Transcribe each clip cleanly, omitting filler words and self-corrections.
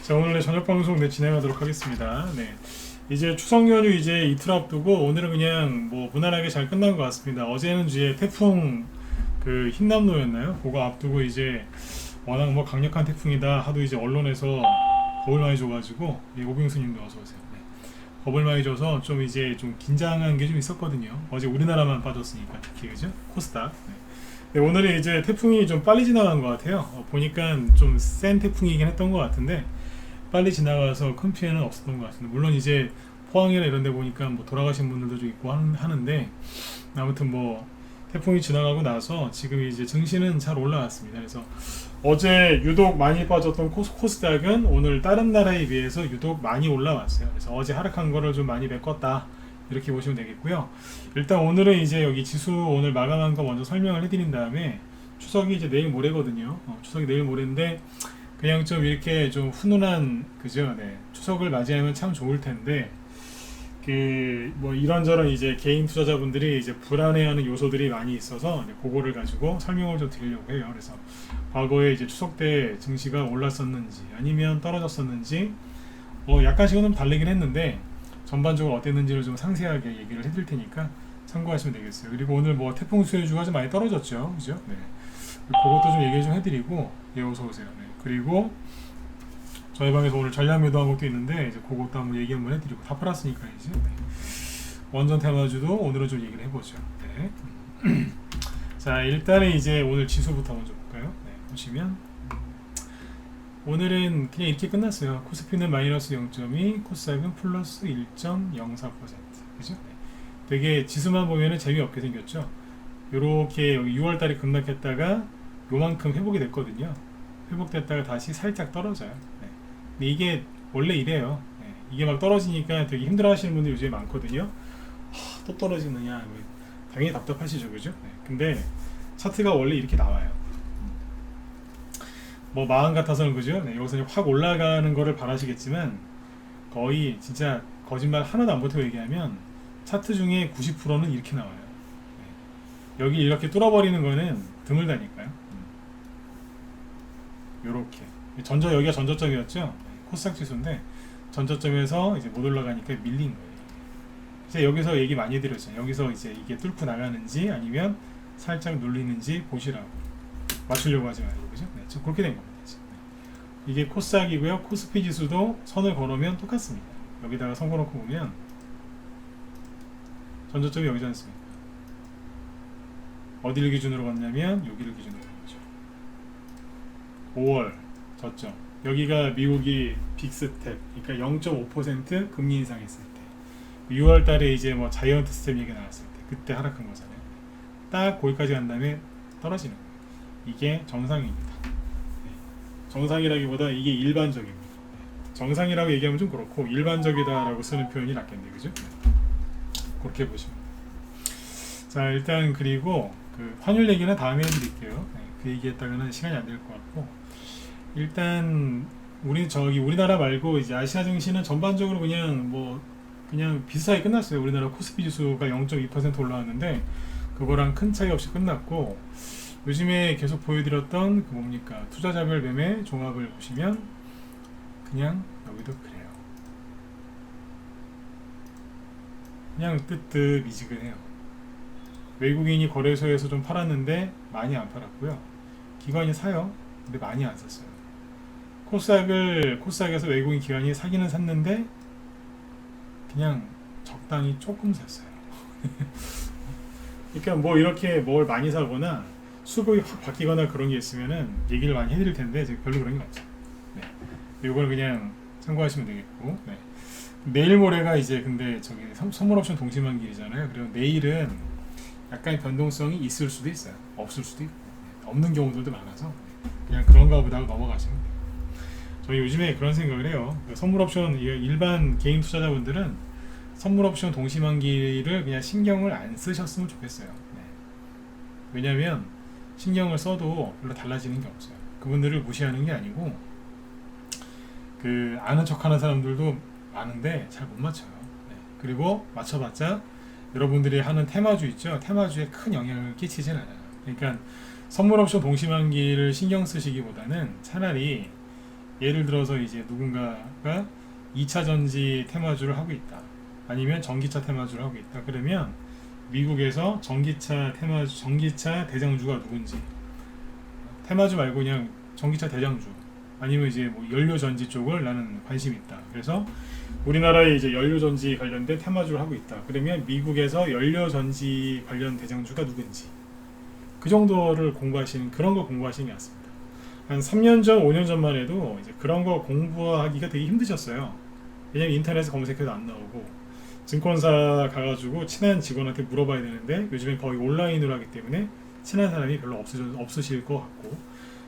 자, 오늘의 저녁 방송 진행하도록 하겠습니다. 네. 이제 추석 연휴 이제 이틀 앞두고 오늘은 그냥 뭐 무난하게 잘 끝난 것 같습니다. 어제는 이제 태풍 그 흰남노였나요? 그거 앞두고 이제 워낙 뭐 강력한 태풍이다 하도 이제 언론에서 겁을 많이 줘가지고 오병수님도 어서 오세요. 네. 겁을 많이 줘서 좀 이제 좀 긴장한 게 좀 있었거든요. 어제 우리나라만 빠졌으니까 특히 그죠? 코스닥. 네. 네, 오늘은 이제 태풍이 좀 빨리 지나간 것 같아요. 보니까 좀 센 태풍이긴 했던 것 같은데 빨리 지나가서 큰 피해는 없었던 것 같습니다. 물론 이제 포항이나 이런 데 보니까 뭐 돌아가신 분들도 좀 있고 하는데 아무튼 뭐 태풍이 지나가고 나서 지금 이제 증시는 잘 올라왔습니다. 그래서 어제 유독 많이 빠졌던 코스닥은 오늘 다른 나라에 비해서 유독 많이 올라왔어요. 그래서 어제 하락한 거를 좀 많이 메꿨다 이렇게 보시면 되겠고요. 일단 오늘은 이제 여기 지수 오늘 마감한 거 먼저 설명을 해드린 다음에 추석이 이제 내일 모레거든요. 추석이 내일 모레인데 그냥 좀 이렇게 좀 훈훈한 그죠? 네. 추석을 맞이하면 참 좋을 텐데 그 뭐 이런저런 이제 개인 투자자분들이 이제 불안해하는 요소들이 많이 있어서 그거를 가지고 설명을 좀 드리려고 해요. 그래서 과거에 이제 추석 때 증시가 올랐었는지 아니면 떨어졌었는지 약간씩은 다르긴 했는데 전반적으로 어땠는지를 좀 상세하게 얘기를 해드릴 테니까 참고하시면 되겠어요. 그리고 오늘 뭐 태풍 수혜주가 좀 많이 떨어졌죠, 그죠? 네. 그것도 좀 얘기 좀 해드리고 어서 오세요. 네. 그리고 저희 방에서 오늘 전략 매도한 것도 있는데 이제 그것도 한번 얘기 한번 해드리고 다 팔았으니까 이제 네. 원전 테마주도 오늘은 좀 얘기를 해보죠. 네. 자, 일단은 이제 오늘 지수부터 먼저 볼까요? 네, 보시면 오늘은 그냥 이렇게 끝났어요. 코스피는 마이너스 0.2, 코스닥은 플러스 1.04%. 그죠? 네. 되게 지수만 보면은 재미없게 생겼죠. 요렇게 여기 6월달에 급락했다가 요만큼 회복이 됐거든요. 회복됐다가 다시 살짝 떨어져요. 네. 근데 이게 원래 이래요. 네. 이게 막 떨어지니까 되게 힘들어하시는 분들이 요즘에 많거든요. 또 떨어지느냐, 당연히 답답하시죠, 그죠? 네. 근데 차트가 원래 이렇게 나와요. 뭐 마음 같아서는 그죠? 네. 여기서 확 올라가는 거를 바라시겠지만 거의 진짜 거짓말 하나도 안 보태고 얘기하면 차트 중에 90%는 이렇게 나와요. 네. 여기 이렇게 뚫어버리는 거는 드물다니까요. 요렇게 여기가 전저점이었죠. 코스닥 지수인데 전저점에서 이제 못 올라가니까 밀린 거예요. 이제 여기서 얘기 많이 드렸잖아요. 여기서 이제 이게 뚫고 나가는지 아니면 살짝 눌리는지 보시라고, 맞추려고 하지 말고, 그죠? 네, 좀 그렇게 된 겁니다. 네. 이게 코스닥이고요. 코스피 지수도 선을 걸으면 똑같습니다. 여기다가 선 걸어놓고 보면 전저점이 여기지 않습니까? 어디를 기준으로 갔냐면 여기를 기준으로 간 거죠. 5월 저점, 여기가 미국이 빅스텝, 그러니까 0.5% 금리 인상했을 때, 6월 달에 이제 뭐 자이언트 스텝 얘기 나왔을 때 그때 하락한 거잖아요. 딱 거기까지 간 다음에 떨어지는 거예요. 이게 정상입니다. 네. 정상이라기보다 이게 일반적입니다. 네. 정상이라고 얘기하면 좀 그렇고 일반적이다라고 쓰는 표현이 낫겠네요, 그죠? 네. 그렇게 보시면 돼요. 자, 일단 그리고 그 환율 얘기는 다음에 해드릴게요. 네. 그 얘기했다가는 시간이 안 될 것 같고, 일단 우리나라 말고 이제 아시아 증시는 전반적으로 그냥 비슷하게 끝났어요. 우리나라 코스피 지수가 0.2% 올라왔는데 그거랑 큰 차이 없이 끝났고, 요즘에 계속 보여드렸던 그 뭡니까 투자자별 매매 종합을 보시면 그냥 여기도 그래요. 그냥 뜨뜻미지근해요. 외국인이 거래소에서 좀 팔았는데 많이 안 팔았고요. 기관이 사요. 근데 많이 안 샀어요. 코스닥에서 외국인 기관이 사기는 샀는데 그냥 적당히 조금 샀어요. 그러니까 뭐 이렇게 뭘 많이 사거나 수급이 확 바뀌거나 그런 게 있으면은 얘기를 많이 해드릴 텐데 지금 별로 그런 게 없어요. 네. 이걸 그냥 참고하시면 되겠고, 네. 내일 모레가 이제 근데 저기 선물옵션 동시만기일이잖아요. 그리고 내일은 약간의 변동성이 있을 수도 있어요. 없을 수도 있고, 네. 없는 경우들도 많아서 그냥 그런가 보다 하고 넘어가시면 돼요. 저희 요즘에 그런 생각을 해요. 선물옵션 일반 개인 투자자분들은 선물옵션 동시만기를 그냥 신경을 안 쓰셨으면 좋겠어요. 네. 왜냐하면 신경을 써도 별로 달라지는 게 없어요. 그분들을 무시하는 게 아니고 그 아는 척하는 사람들도 많은데 잘 못 맞춰요. 네. 그리고 맞춰봤자 여러분들이 하는 테마주 있죠. 테마주에 큰 영향을 끼치진 않아요. 그러니까 선물옵션 동시만기를 신경 쓰시기보다는 차라리 예를 들어서 이제 누군가가 2차 전지 테마주를 하고 있다. 아니면 전기차 테마주를 하고 있다. 그러면 미국에서 전기차 대장주가 누군지, 테마주 말고 그냥 전기차 대장주, 아니면 이제 뭐 연료전지 쪽을 나는 관심이 있다. 그래서 우리나라에 이제 연료전지 관련된 테마주를 하고 있다. 그러면 미국에서 연료전지 관련 대장주가 누군지, 그 정도를 그런 거 공부하시는 게 낫습니다. 한 3년 전, 5년 전만 해도 이제 그런 거 공부하기가 되게 힘드셨어요. 왜냐면 인터넷에 검색해도 안 나오고, 증권사 가가지고 친한 직원한테 물어봐야 되는데 요즘엔 거의 온라인으로 하기 때문에 친한 사람이 별로 없으실 것 같고,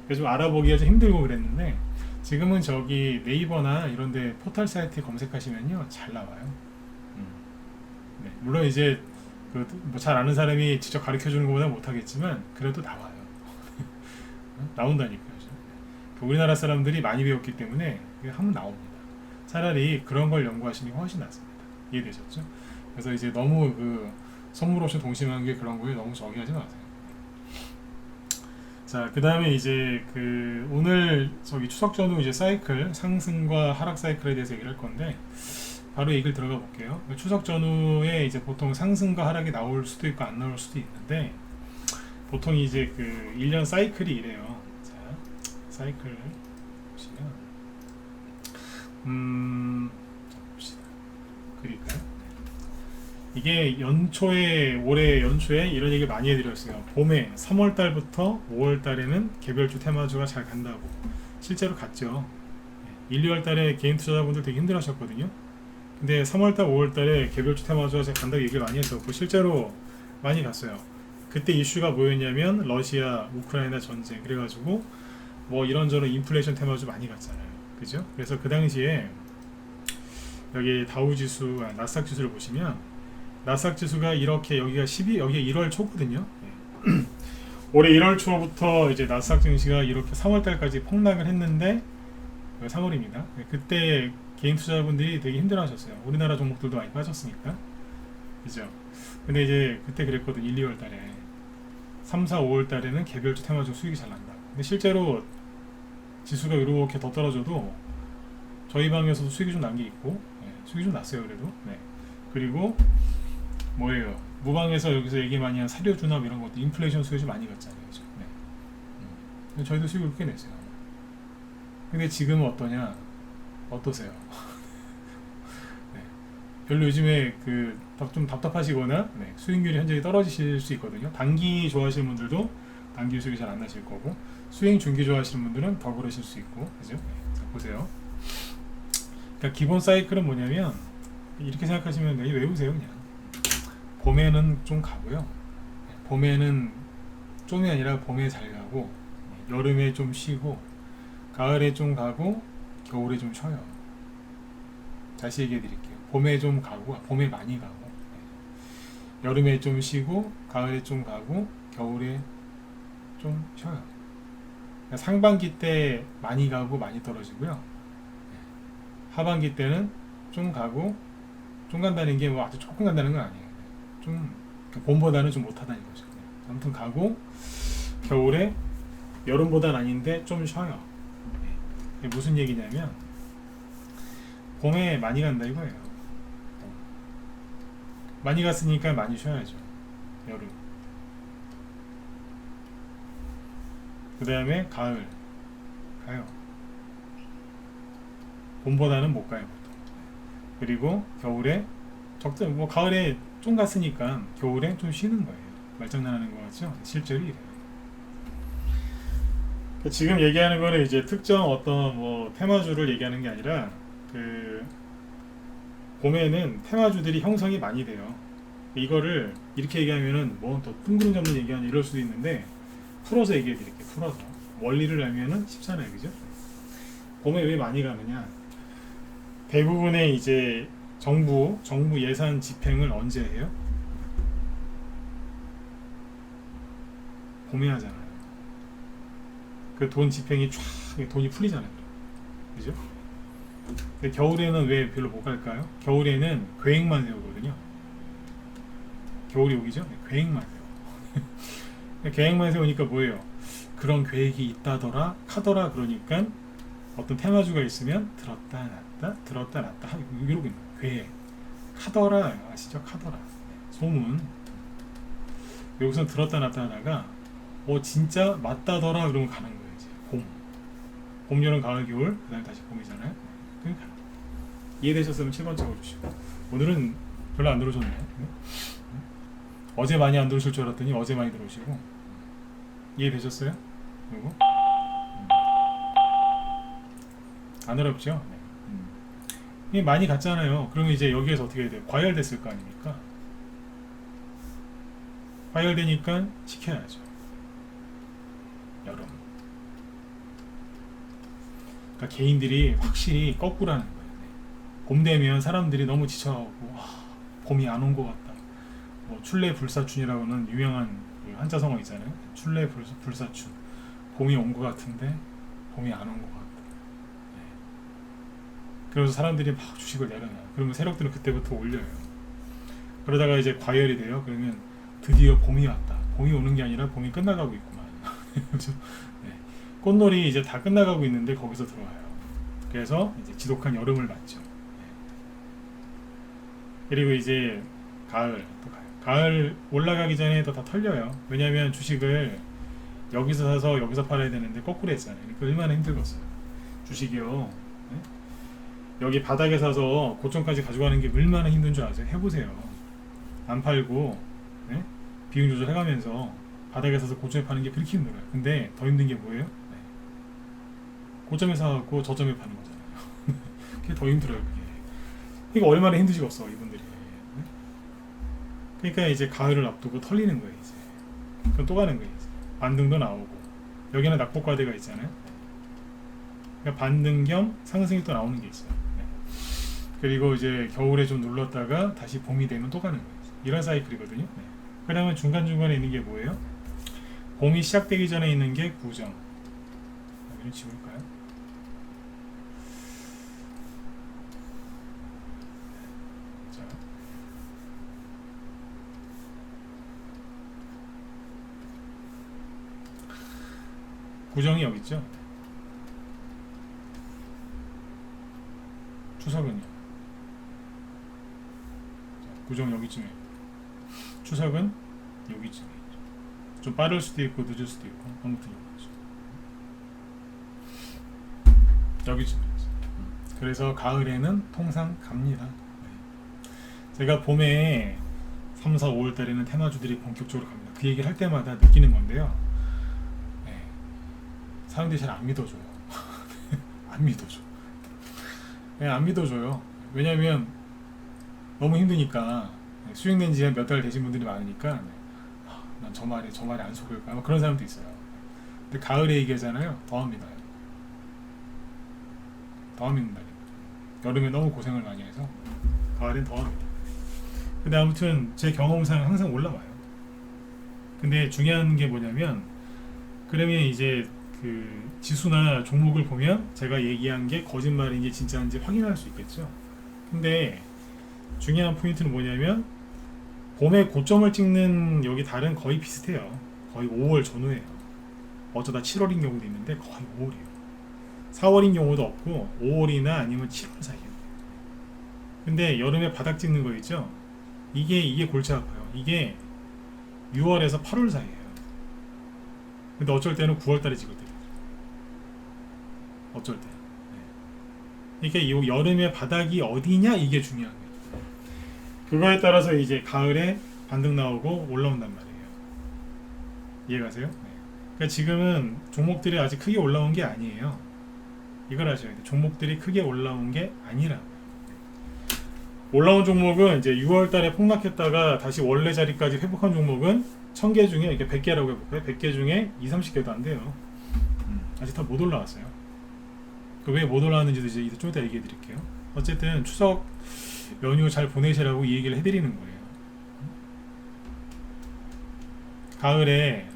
그래서 좀 알아보기가 좀 힘들고 그랬는데, 지금은 저기 네이버나 이런데 포털 사이트에 검색하시면요 잘 나와요. 네, 물론 이제 뭐 잘 아는 사람이 직접 가르쳐 주는 것보다 못하겠지만 그래도 나와요. 나온다니까요. 우리나라 사람들이 많이 배웠기 때문에 하면 나옵니다. 차라리 그런 걸 연구하시는 게 훨씬 낫습니다. 이해되셨죠? 그래서 이제 너무 선물 옵션 동심한 게 그런 거에 너무 저기 하지 마세요. 자, 그 다음에 이제 오늘 저기 추석 전후 이제 사이클, 상승과 하락 사이클에 대해서 얘기를 할 건데, 바로 얘기를 들어가 볼게요. 추석 전후에 이제 보통 상승과 하락이 나올 수도 있고 안 나올 수도 있는데, 보통 이제 1년 사이클이 이래요. 자, 사이클 보시면, 봅시다. 그릴까요? 이게 올해 연초에 이런 얘기 많이 해드렸어요. 봄에 3월달부터 5월달에는 개별주 테마주가 잘 간다고. 실제로 갔죠. 1, 2월달에 개인 투자자분들 되게 힘들어하셨거든요. 근데 3월달, 5월달에 개별주 테마주가 잘 간다고 얘기를 많이 했었고 실제로 많이 갔어요. 그때 이슈가 뭐였냐면 러시아, 우크라이나 전쟁, 그래가지고 뭐 이런저런 인플레이션 테마주 많이 갔잖아요. 그죠? 그래서 그 당시에 여기 다우지수, 나스닥 지수를 보시면, 나스닥 지수가 이렇게 여기가 1월 초거든요. 올해 1월 초부터 이제 나스닥 증시가 이렇게 3월달까지 폭락을 했는데, 3월입니다. 그때 개인 투자자분들이 되게 힘들어하셨어요. 우리나라 종목들도 많이 빠졌으니까, 그죠? 근데 이제 그때 그랬거든. 1, 2월달에 3, 4, 5월달에는 개별주 테마주 수익이 잘 난다. 근데 실제로 지수가 이렇게 더 떨어져도 저희 방에서도 수익이 좀 난 게 있고, 수익이 좀 났어요. 그래도. 그리고 뭐예요? 무방에서 여기서 얘기 많이 한 사료주나 이런 것도 인플레이션 수익이 많이 갔잖아요. 그죠? 저희도 수익을 꽤 냈어요. 근데 지금은 어떠세요? 별로 요즘에 좀 답답하시거나 수익률이 현저히 떨어지실 수 있거든요. 단기 좋아하시는 분들도 단기 수익이 잘 안 나실 거고, 수익 중기 좋아하시는 분들은 더 그러실 수 있고, 그죠? 자, 보세요. 그러니까 기본 사이클은 뭐냐면 이렇게 생각하시면 돼요. 외우세요. 그냥 봄에는 좀 가고요, 봄에는 좀이 아니라 봄에 잘 가고, 여름에 좀 쉬고, 가을에 좀 가고, 겨울에 좀 쉬어요. 다시 얘기해 드릴게요. 봄에 좀 가고, 봄에 많이 가고, 여름에 좀 쉬고, 가을에 좀 가고, 겨울에 좀 쉬어요. 상반기 때 많이 가고 많이 떨어지고요, 하반기 때는 좀 가고, 좀 간다는 게 뭐 아주 조금 간다는 건 아니에요. 좀 봄보다는 좀 못하다는 거죠. 아무튼 가고, 겨울에 여름보다는 아닌데 좀 쉬어요. 이게 무슨 얘기냐면 봄에 많이 간다 이거예요. 많이 갔으니까 많이 쉬어야죠. 여름. 그 다음에 가을 가요. 봄보다는 못 가요 보통. 그리고 겨울에 가을에 좀 갔으니까 겨울에 좀 쉬는 거예요. 말장난하는 거 같죠? 실제로 이래요. 지금 얘기하는 거는 이제 특정 어떤 뭐 테마주를 얘기하는 게 아니라, 봄에는 테마주들이 형성이 많이 돼요. 이거를 이렇게 얘기하면은 뭐 더 뜬구름 잡는 얘기하냐 이럴 수도 있는데, 풀어서 얘기해 드릴게요. 풀어서 원리를 알면은 쉽잖아요. 그죠? 봄에 왜 많이 가느냐, 대부분의 이제 정부 예산 집행을 언제 해요? 봄에 하잖아요. 그 돈 집행이 쫙 돈이 풀리잖아요. 그죠? 근데 겨울에는 왜 별로 못 갈까요? 겨울에는 계획만 세우거든요. 겨울이 오기죠? 계획만 세워. 계획만 세우니까 뭐예요? 그런 계획이 있다더라 카더라, 그러니까 어떤 테마주가 있으면 들었다 놨다 이러고 있는 거예요. 괴 카더라 아시죠? 카더라 소문. 여기서 들었다 놨다 하다가 진짜 맞다더라 그러면 가는 거예요. 이제 봄, 여름, 가을, 겨울 그 다음에 다시 봄이잖아요. 그러니까 이해되셨으면 7번 적어주시고. 오늘은 별로 안 들어오셨네요. 어제 많이 안 들어오실 줄 알았더니 어제 많이 들어오시고. 이해되셨어요? 그리고 안 어렵죠? 네. 많이 갔잖아요. 그러면 이제 여기에서 어떻게 해야 돼요? 과열됐을 거 아닙니까? 과열되니까 지켜야죠. 여름. 그러니까 개인들이 확실히 거꾸로 하는 거예요. 봄 되면 사람들이 너무 지쳐가고 봄이 안 온 것 같다. 뭐 출래불사춘이라고는 유명한 그 한자성어 있잖아요. 출래불사춘. 봄이 온 것 같은데 봄이 안 온 것 같다. 네. 그래서 사람들이 막 주식을 내려놔요. 그러면 세력들은 그때부터 올려요. 그러다가 이제 과열이 돼요. 그러면 드디어 봄이 왔다. 봄이 오는 게 아니라 봄이 끝나가고 있구만. 그렇죠? 네. 꽃놀이 이제 다 끝나가고 있는데 거기서 들어와요. 그래서 이제 지독한 여름을 맞죠. 네. 그리고 이제 가을 또 가요. 가을 올라가기 전에도 다 털려요. 왜냐하면 주식을 여기서 사서 여기서 팔아야 되는데 거꾸로 했잖아요. 그러니까 얼마나 힘들겠어요. 주식이요. 네? 여기 바닥에 사서 고점까지 가져가는 게 얼마나 힘든 줄 아세요? 해보세요. 안 팔고 네? 비용 조절해가면서 바닥에 사서 고점에 파는 게 그렇게 힘들어요. 근데 더 힘든 게 뭐예요? 네. 고점에 사갖고 저점에 파는 거잖아요. 그게 더 힘들어요. 그게. 그러니까 얼마나 힘드시겠어 이분들이. 네? 그러니까 이제 가을을 앞두고 털리는 거예요. 이제 그럼 또 가는 거예요. 이제. 반등도 나오고 여기는 낙폭과대가 있잖아요. 그러니까 반등 겸 상승이 또 나오는 게 있어요. 네. 그리고 이제 겨울에 좀 눌렀다가 다시 봄이 되면 또 가는 거예요. 이런 사이클이거든요. 네. 그러면 중간중간에 있는 게 뭐예요? 봄이 시작되기 전에 있는 게 구정. 여기는 지울까요? 자. 구정이 여기 있죠? 추석은요? 자, 구정 여기쯤에. 추석은 여기쯤에. 좀 빠를 수도 있고 늦을 수도 있고 아무튼 여기쯤에. 그래서 가을에는 통상 갑니다. 제가 봄에 3, 4, 5월 달에는 테마주들이 본격적으로 갑니다. 그 얘기를 할 때마다 느끼는 건데요. 네. 사람들이 잘 안 믿어줘요. 안 믿어줘. 네, 안 믿어줘요. 왜냐면 너무 힘드니까. 수익낸 지 몇 달 되신 분들이 많으니까 난 저 말에 안 속을까 아마 그런 사람도 있어요. 근데 가을에 얘기하잖아요. 더합니다. 더 믿는다니까. 여름에 너무 고생을 많이 해서 가을엔 더합니다. 근데 아무튼 제 경험상 항상 올라와요. 근데 중요한 게 뭐냐면 그러면 이제 그 지수나 종목을 보면 제가 얘기한 게 거짓말인지 진짜인지 확인할 수 있겠죠. 근데 중요한 포인트는 뭐냐면 봄에 고점을 찍는 여기 달은 거의 비슷해요. 거의 5월 전후예요. 어쩌다 7월인 경우도 있는데 거의 5월이에요. 4월인 경우도 없고 5월이나 아니면 7월 사이에요. 근데 여름에 바닥 찍는 거 있죠? 이게 골치 아파요. 이게 6월에서 8월 사이에요. 근데 어쩔 때는 9월 달에 찍거든요. 어쩔 때. 네. 그러니까 이 여름의 바닥이 어디냐 이게 중요한 거예요. 그거에 따라서 이제 가을에 반등 나오고 올라온단 말이에요. 이해가세요? 네. 그러니까 지금은 종목들이 아직 크게 올라온 게 아니에요. 이걸 아셔야 돼요. 종목들이 크게 올라온 게 아니라고. 올라온 종목은 이제 6월 달에 폭락했다가 다시 원래 자리까지 회복한 종목은 1000개 중에 이렇게 100개라고 해볼까요? 100개 중에 20-30개도 안 돼요. 아직 다 못 올라왔어요. 왜 못 올라왔는지도 이제 좀 이따 얘기해 드릴게요. 어쨌든 추석 연휴 잘 보내시라고 이 얘기를 해드리는 거예요. 가을에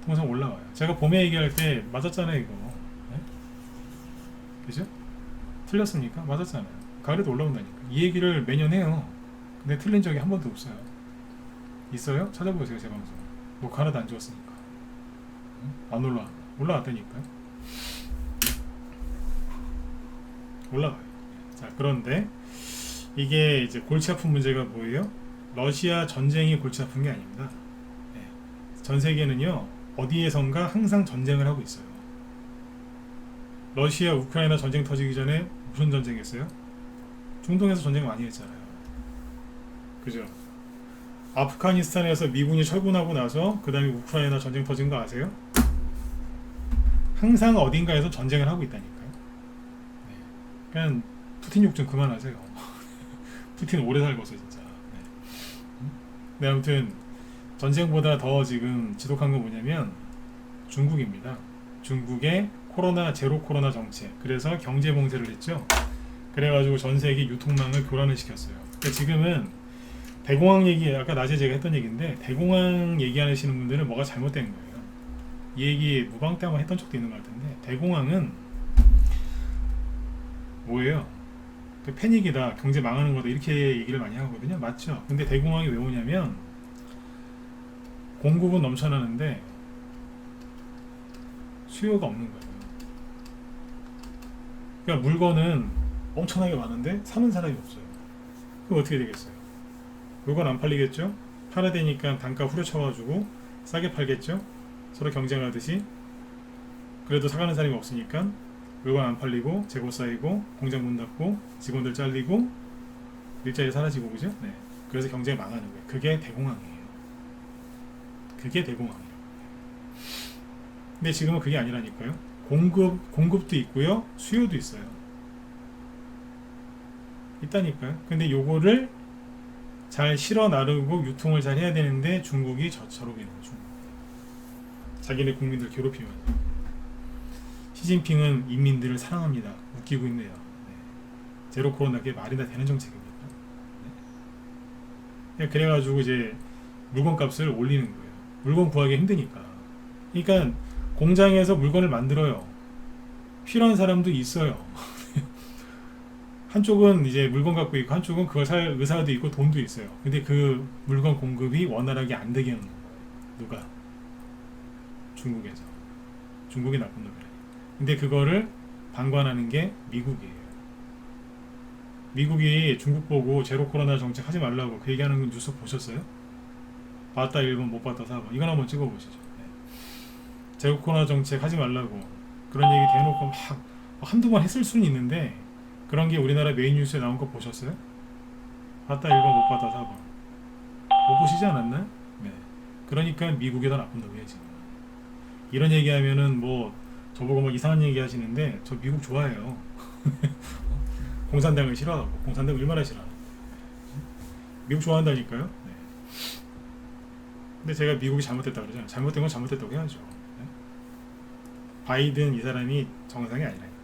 통상 올라와요. 제가 봄에 얘기할 때 맞았잖아요, 이거. 네? 그죠? 틀렸습니까? 맞았잖아요. 가을에도 올라온다니까. 이 얘기를 매년 해요. 근데 틀린 적이 한 번도 없어요. 있어요? 찾아보세요, 제 방송. 녹화 하나도 안 지웠으니까. 안 올라왔다니까요. 올라가요. 자, 그런데 이게 이제 골치 아픈 문제가 뭐예요? 러시아 전쟁이 골치 아픈 게 아닙니다. 네. 전 세계는요, 어디에선가 항상 전쟁을 하고 있어요. 러시아 우크라이나 전쟁 터지기 전에 무슨 전쟁했어요? 중동에서 전쟁 많이 했잖아요. 그죠? 아프가니스탄에서 미군이 철군하고 나서 그 다음에 우크라이나 전쟁 터진 거 아세요? 항상 어딘가에서 전쟁을 하고 있다니까요. 네. 그냥 푸틴 욕 좀 그만하세요. 푸틴 오래 살고서 진짜. 네. 네, 아무튼 전쟁보다 더 지금 지독한 건 뭐냐면 중국입니다. 중국의 코로나 제로 코로나 정책. 그래서 경제 봉쇄를 했죠. 그래가지고 전 세계 유통망을 교란을 시켰어요. 그러니까 지금은 대공황 얘기, 아까 낮에 제가 했던 얘기인데, 대공황 얘기하시는 분들은 뭐가 잘못된 거예요. 이 얘기 무방 때 한번 했던 적도 있는 것 같은데, 대공황은 뭐예요? 그 패닉이다, 경제 망하는 거다, 이렇게 얘기를 많이 하거든요. 맞죠? 근데 대공황이 왜 오냐면 공급은 넘쳐나는데 수요가 없는 거예요. 그러니까 물건은 엄청나게 많은데 사는 사람이 없어요. 그럼 어떻게 되겠어요? 물건 안 팔리겠죠? 팔아야 되니까 단가 후려쳐가지고 싸게 팔겠죠? 서로 경쟁하듯이. 그래도 사가는 사람이 없으니까 물건 안 팔리고 재고 쌓이고 공장 문 닫고 직원들 잘리고 일자리 사라지고, 그죠? 네. 그래서 경쟁이 망하는 거예요. 그게 대공황이에요. 그게 대공황이에요. 근데 지금은 그게 아니라니까요. 공급도 있고요, 수요도 있어요. 있다니까요. 근데 요거를 잘 실어 나르고 유통을 잘 해야 되는데 중국이 저러고 있는 거죠. 자기네 국민들 괴롭히면서. 시진핑은 인민들을 사랑합니다. 웃기고 있네요. 네. 제로 코로나, 그게 말이나 되는 정책입니까? 네. 그래가지고 이제 물건값을 올리는 거예요. 물건 구하기 힘드니까. 그러니까 공장에서 물건을 만들어요. 필요한 사람도 있어요. 한쪽은 이제 물건 갖고 있고 한쪽은 그걸 살 의사도 있고 돈도 있어요. 근데 그 물건 공급이 원활하게 안 되게 하는 거예요. 누가? 중국에서. 중국이 나쁜 놈이라. 근데 그거를 방관하는 게 미국이에요. 미국이 중국 보고 제로 코로나 정책 하지 말라고 그 얘기하는 건 뉴스 보셨어요? 봤다 1번, 못 봤다 4번. 이건 한번 찍어보시죠. 네. 제로 코로나 정책 하지 말라고 그런 얘기 대놓고 막 한두 번 했을 수는 있는데, 그런 게 우리나라 메인 뉴스에 나온 거 보셨어요? 봤다 1번, 못 봤다 4번. 못 보시지 않았나요? 네. 그러니까 미국이 더 나쁜 놈이에요 지금. 이런 얘기하면은 뭐 저보고 뭐 이상한 얘기 하시는데, 저 미국 좋아해요. 공산당을 싫어하고. 공산당 얼마나 싫어하고. 미국 좋아한다니까요. 네. 근데 제가 미국이 잘못됐다고 그러잖아요. 잘못된 건 잘못됐다고 해야죠. 네? 바이든 이 사람이 정상이 아니라니까요.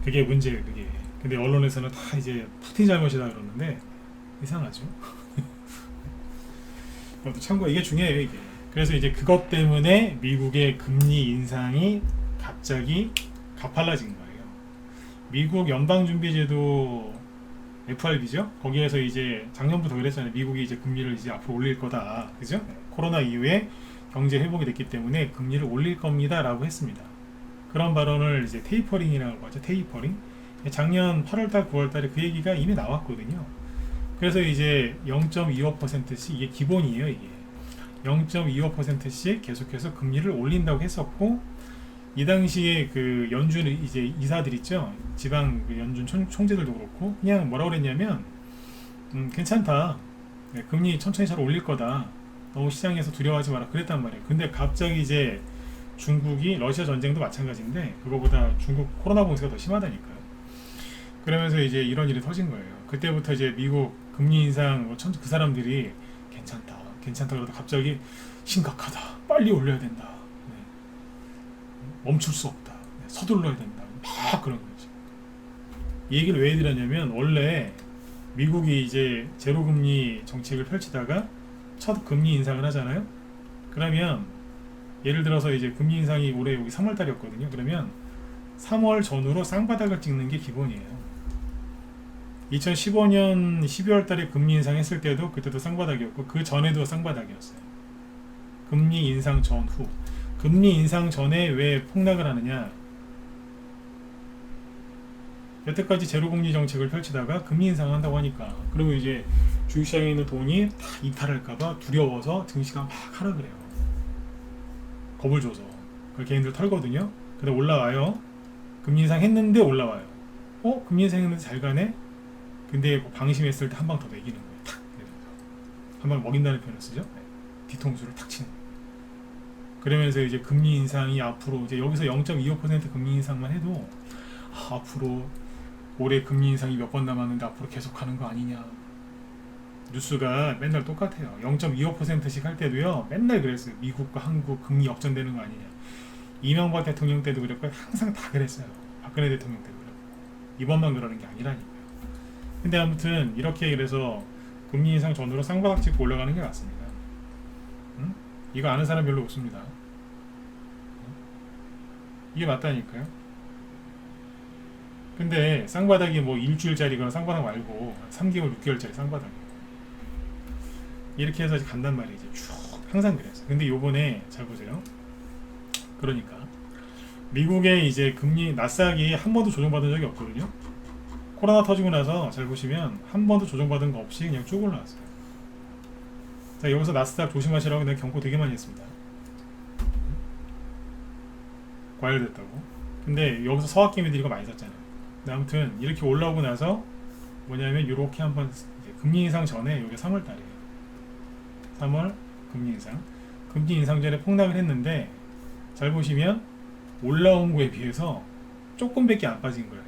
그게 문제예요. 그게. 근데 언론에서는 다 이제 푸틴 잘못이다 그러는데 이상하죠. 참고 이게 중요해요. 이게. 그래서 이제 그것 때문에 미국의 금리 인상이 갑자기 가팔라진 거예요. 미국 연방준비제도 FRB죠. 거기에서 이제 작년부터 그랬잖아요. 미국이 이제 금리를 이제 앞으로 올릴 거다. 그죠? 코로나 이후에 경제 회복이 됐기 때문에 금리를 올릴 겁니다라고 했습니다. 그런 발언을 이제 테이퍼링이라고 하죠. 테이퍼링. 작년 8월달, 9월달에 그 얘기가 이미 나왔거든요. 그래서 이제 0.25%씩 이게 기본이에요. 이게 0.25%씩 계속해서 금리를 올린다고 했었고, 이 당시에 그 연준 이제 이사들 있죠. 지방 그 연준 총재들도 그렇고 그냥 뭐라고 그랬냐면 괜찮다. 네, 금리 천천히 잘 올릴 거다. 너무 시장에서 두려워하지 마라. 그랬단 말이에요. 근데 갑자기 이제 중국이 러시아 전쟁도 마찬가지인데 그거보다 중국 코로나 봉쇄가 더 심하다니까요. 그러면서 이제 이런 일이 터진 거예요. 그때부터 이제 미국 금리 인상 그 사람들이 괜찮다 그러다 갑자기 심각하다. 빨리 올려야 된다. 멈출 수 없다. 서둘러야 된다. 막 그런 거죠. 이 얘기를 왜 드렸냐면, 원래 미국이 이제 제로금리 정책을 펼치다가 첫 금리 인상을 하잖아요. 그러면 예를 들어서 이제 금리 인상이 올해 여기 3월 달이었거든요. 그러면 3월 전후로 쌍바닥을 찍는 게 기본이에요. 2015년 12월 달에 금리 인상했을 때도 그때도 쌍바닥이었고 그 전에도 쌍바닥이었어요. 금리 인상 전후. 금리 인상 전에 왜 폭락을 하느냐? 여태까지 제로금리 정책을 펼치다가 금리 인상한다고 하니까, 그리고 이제 주식시장에 있는 돈이 다 이탈할까봐 두려워서 증시가 막 하락을 해요. 겁을 줘서. 그 개인들 털거든요. 근데 올라와요. 금리 인상 했는데 올라와요. 금리 인상 했는데 잘 가네? 근데 방심했을 때 한 방 더 매기는 거예요. 탁! 한 방 먹인다는 표현을 쓰죠. 네. 뒤통수를 탁 치는 거예요. 그러면서 이제 금리 인상이 앞으로 이제 여기서 0.25% 금리 인상만 해도 앞으로 올해 금리 인상이 몇 번 남았는데 앞으로 계속하는 거 아니냐. 뉴스가 맨날 똑같아요. 0.25%씩 할 때도요. 맨날 그랬어요. 미국과 한국 금리 역전되는 거 아니냐. 이명박 대통령 때도 그랬고 항상 다 그랬어요. 박근혜 대통령 때도 그랬고. 이번만 그러는 게 아니라니까요. 근데 아무튼 이렇게 그래서 금리 인상 전후로 쌍바닥 짚고 올라가는 게 맞습니다. 응? 이거 아는 사람 별로 없습니다. 이게 맞다니까요. 근데 쌍바닥이 뭐 일주일짜리거나 쌍바닥 말고 3개월, 6개월짜리 쌍바닥이에요. 이렇게 해서 간단 말이지. 쭉 항상 그랬어. 근데 요번에 잘 보세요. 그러니까 미국의 이제 금리 나스닥이 한 번도 조정받은 적이 없거든요. 코로나 터지고 나서 잘 보시면 한 번도 조정받은 거 없이 그냥 쭉 올라왔어요. 자, 여기서 나스닥 조심하시라고 내가 경고 되게 많이 했습니다. 과열됐다고. 근데 여기서 서학개미들이 이거 많이 샀잖아요. 근데 아무튼 이렇게 올라오고 나서 뭐냐면 이렇게 한번 금리 인상 전에 이게 3월 달이에요. 3월 금리 인상. 금리 인상 전에 폭락을 했는데 잘 보시면 올라온 거에 비해서 조금밖에 안 빠진 거예요.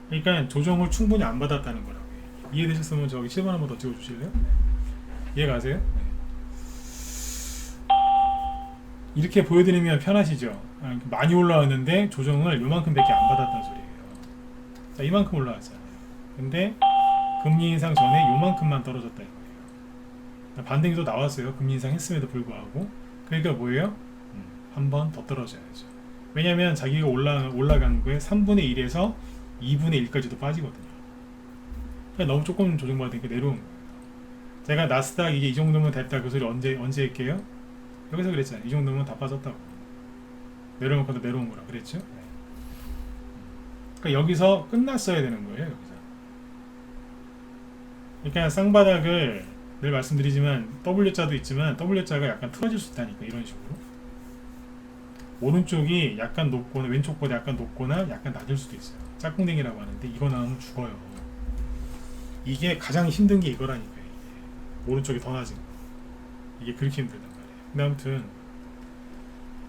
그러니까 조정을 충분히 안 받았다는 거라고. 이해되셨으면 저기 7번 한번 더 찍어주실래요? 이해가세요? 네. 이렇게 보여드리면 편하시죠? 많이 올라왔는데 조정을 요만큼밖에 안 받았다는 소리예요. 자, 이만큼 올라왔잖아요. 근데 금리 인상 전에 요만큼만 떨어졌다 이거예요. 반등도 나왔어요. 금리 인상 했음에도 불구하고. 그러니까 뭐예요? 한 번 더 떨어져야죠. 왜냐면 자기가 올라간 거에 3분의 1에서 2분의 1까지도 빠지거든요. 그러니까 너무 조금 조정받으니까 내려온 거예요. 제가 나스닥 이게 이 정도면 됐다 그 소리 언제 할게요? 여기서 그랬잖아요. 이 정도면 다 빠졌다고. 내려놓고 내려온 거라 그랬죠? 네. 그러니까 여기서 끝났어야 되는 거예요. 여기서. 그러니까 쌍바닥을 늘 말씀드리지만 W자도 있지만 W자가 약간 틀어질 수 있다니까. 이런 식으로 오른쪽이 약간 높거나 왼쪽보다 약간 높거나 약간 낮을 수도 있어요. 짝꿍댕이라고 하는데 이거 나오면 죽어요. 이게 가장 힘든 게 이거라니까요. 이게. 오른쪽이 더 낮은 거. 이게 그렇게 힘들단 말이에요. 근데 아무튼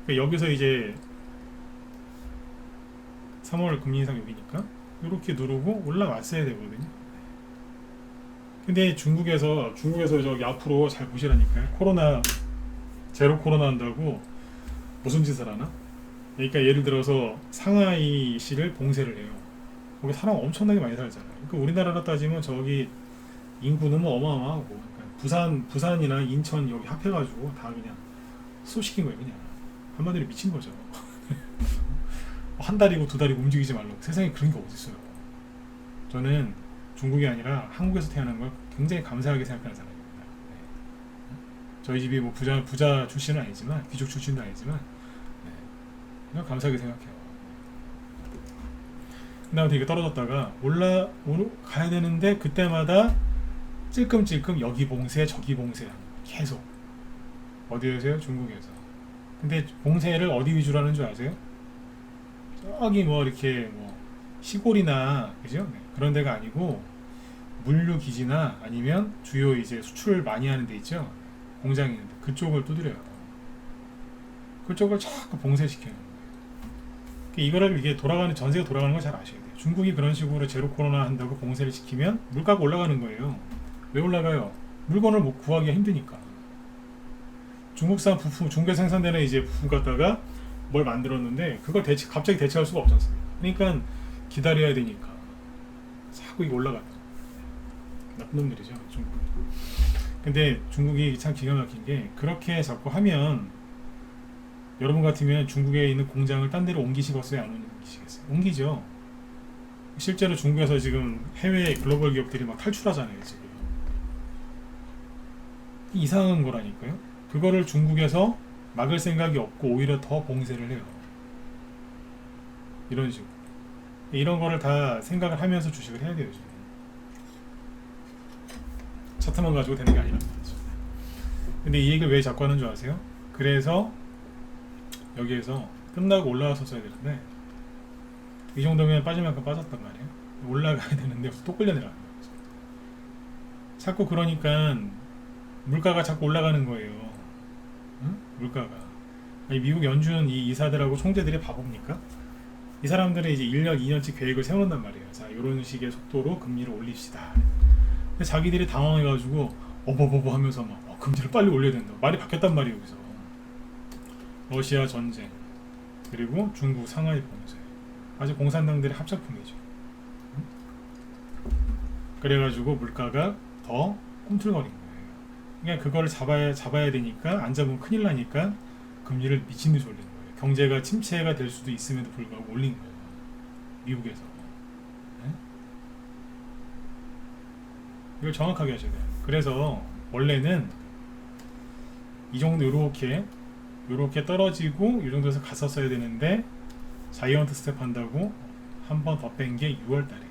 여기서 이제 3월 금리 인상 여기니까 이렇게 누르고 올라왔어야 되거든요. 근데 중국에서 저기 앞으로 잘 보시라니까요. 코로나 제로 코로나 한다고 무슨 짓을 하나? 그러니까 예를 들어서 상하이시를 봉쇄를 해요. 거기 사람 엄청나게 많이 살잖아요. 그러니까 우리나라로 따지면 저기 인구는 뭐 어마어마하고, 그러니까 부산이나 인천 여기 합해가지고 다 그냥 수시킨 거예요. 그냥 한마디로 미친 거죠. 한 달이고 두 달이고 움직이지 말라고. 세상에 그런 게 어디 있어요. 저는 중국이 아니라 한국에서 태어난 걸 굉장히 감사하게 생각하는 사람입니다. 네. 저희 집이 뭐 부자 출신은 아니지만, 귀족 출신도 아니지만, 네. 그냥 감사하게 생각해요. 그다음에 이게 떨어졌다가 가야 되는데 그때마다 찔끔찔끔 여기 봉쇄 저기 봉쇄 계속. 어디에서요? 중국에서. 근데 봉쇄를 어디 위주로 하는 줄 아세요? 저기 뭐 이렇게 뭐 시골이나 그죠? 네. 그런 데가 아니고 물류 기지나 아니면 주요 이제 수출 많이 하는 데 있죠? 공장이 있는데 그쪽을 두드려요. 그쪽을 자꾸 봉쇄시켜요. 이거를 이게 전세가 돌아가는 걸 잘 아셔야 돼요. 중국이 그런 식으로 제로 코로나 한다고 봉쇄를 시키면 물가가 올라가는 거예요. 왜 올라가요? 물건을 뭐 구하기가 힘드니까. 중국산 부품, 중국에 생산되는 이제 부품 갖다가 뭘 만들었는데 그걸 갑자기 대체할 수가 없지 않습니까? 그러니까 기다려야 되니까 자꾸 이게 올라가요. 나쁜 놈들이죠, 중국. 근데 중국이 참 기가 막힌 게 그렇게 자꾸 하면 여러분 같으면 중국에 있는 공장을 딴 데로 옮기시겠어요? 안 옮기시겠어요? 옮기죠. 실제로 중국에서 지금 해외 글로벌 기업들이 막 탈출하잖아요. 지금 이상한 거라니까요. 그거를 중국에서 막을 생각이 없고 오히려 더 봉쇄를 해요. 이런 식으로. 이런 거를 다 생각을 하면서 주식을 해야 돼요. 요즘 차트만 가지고 되는 게 아니란 말이죠. 근데 이 얘기를 왜 자꾸 하는 줄 아세요? 그래서 여기에서 끝나고 올라왔었어야 되는데 이 정도면 빠질 만큼 빠졌단 말이에요. 올라가야 되는데 또 끌려내려가는 거예요. 자꾸 그러니까 물가가 자꾸 올라가는 거예요. 응? 물가가. 아니, 미국 연준 이 이사들하고 총재들이 바보입니까? 이 사람들은 이제 1년, 2년치 계획을 세워놓는단 말이에요. 자, 이런 식의 속도로 금리를 올립시다. 근데 자기들이 당황해가지고 어버버버 하면서 막 금리를 빨리 올려야 된다. 말이 바뀌었단 말이에요. 여기서 러시아 전쟁 그리고 중국 상하이 봉쇄 아주 공산당들의 합작품이죠. 그래가지고 물가가 더 꿈틀거린 거예요. 그냥 그걸 잡아야 되니까 안 잡으면 큰일 나니까 금리를 미친 듯이 올린 거예요. 경제가 침체가 될 수도 있음에도 불구하고 올린 거예요. 미국에서. 네? 이걸 정확하게 하셔야 돼요. 그래서 원래는 이 정도 요렇게 떨어지고 이 정도에서 갔었어야 되는데 자이언트 스텝 한다고 한 번 더 뺀 게 6월 달이에요.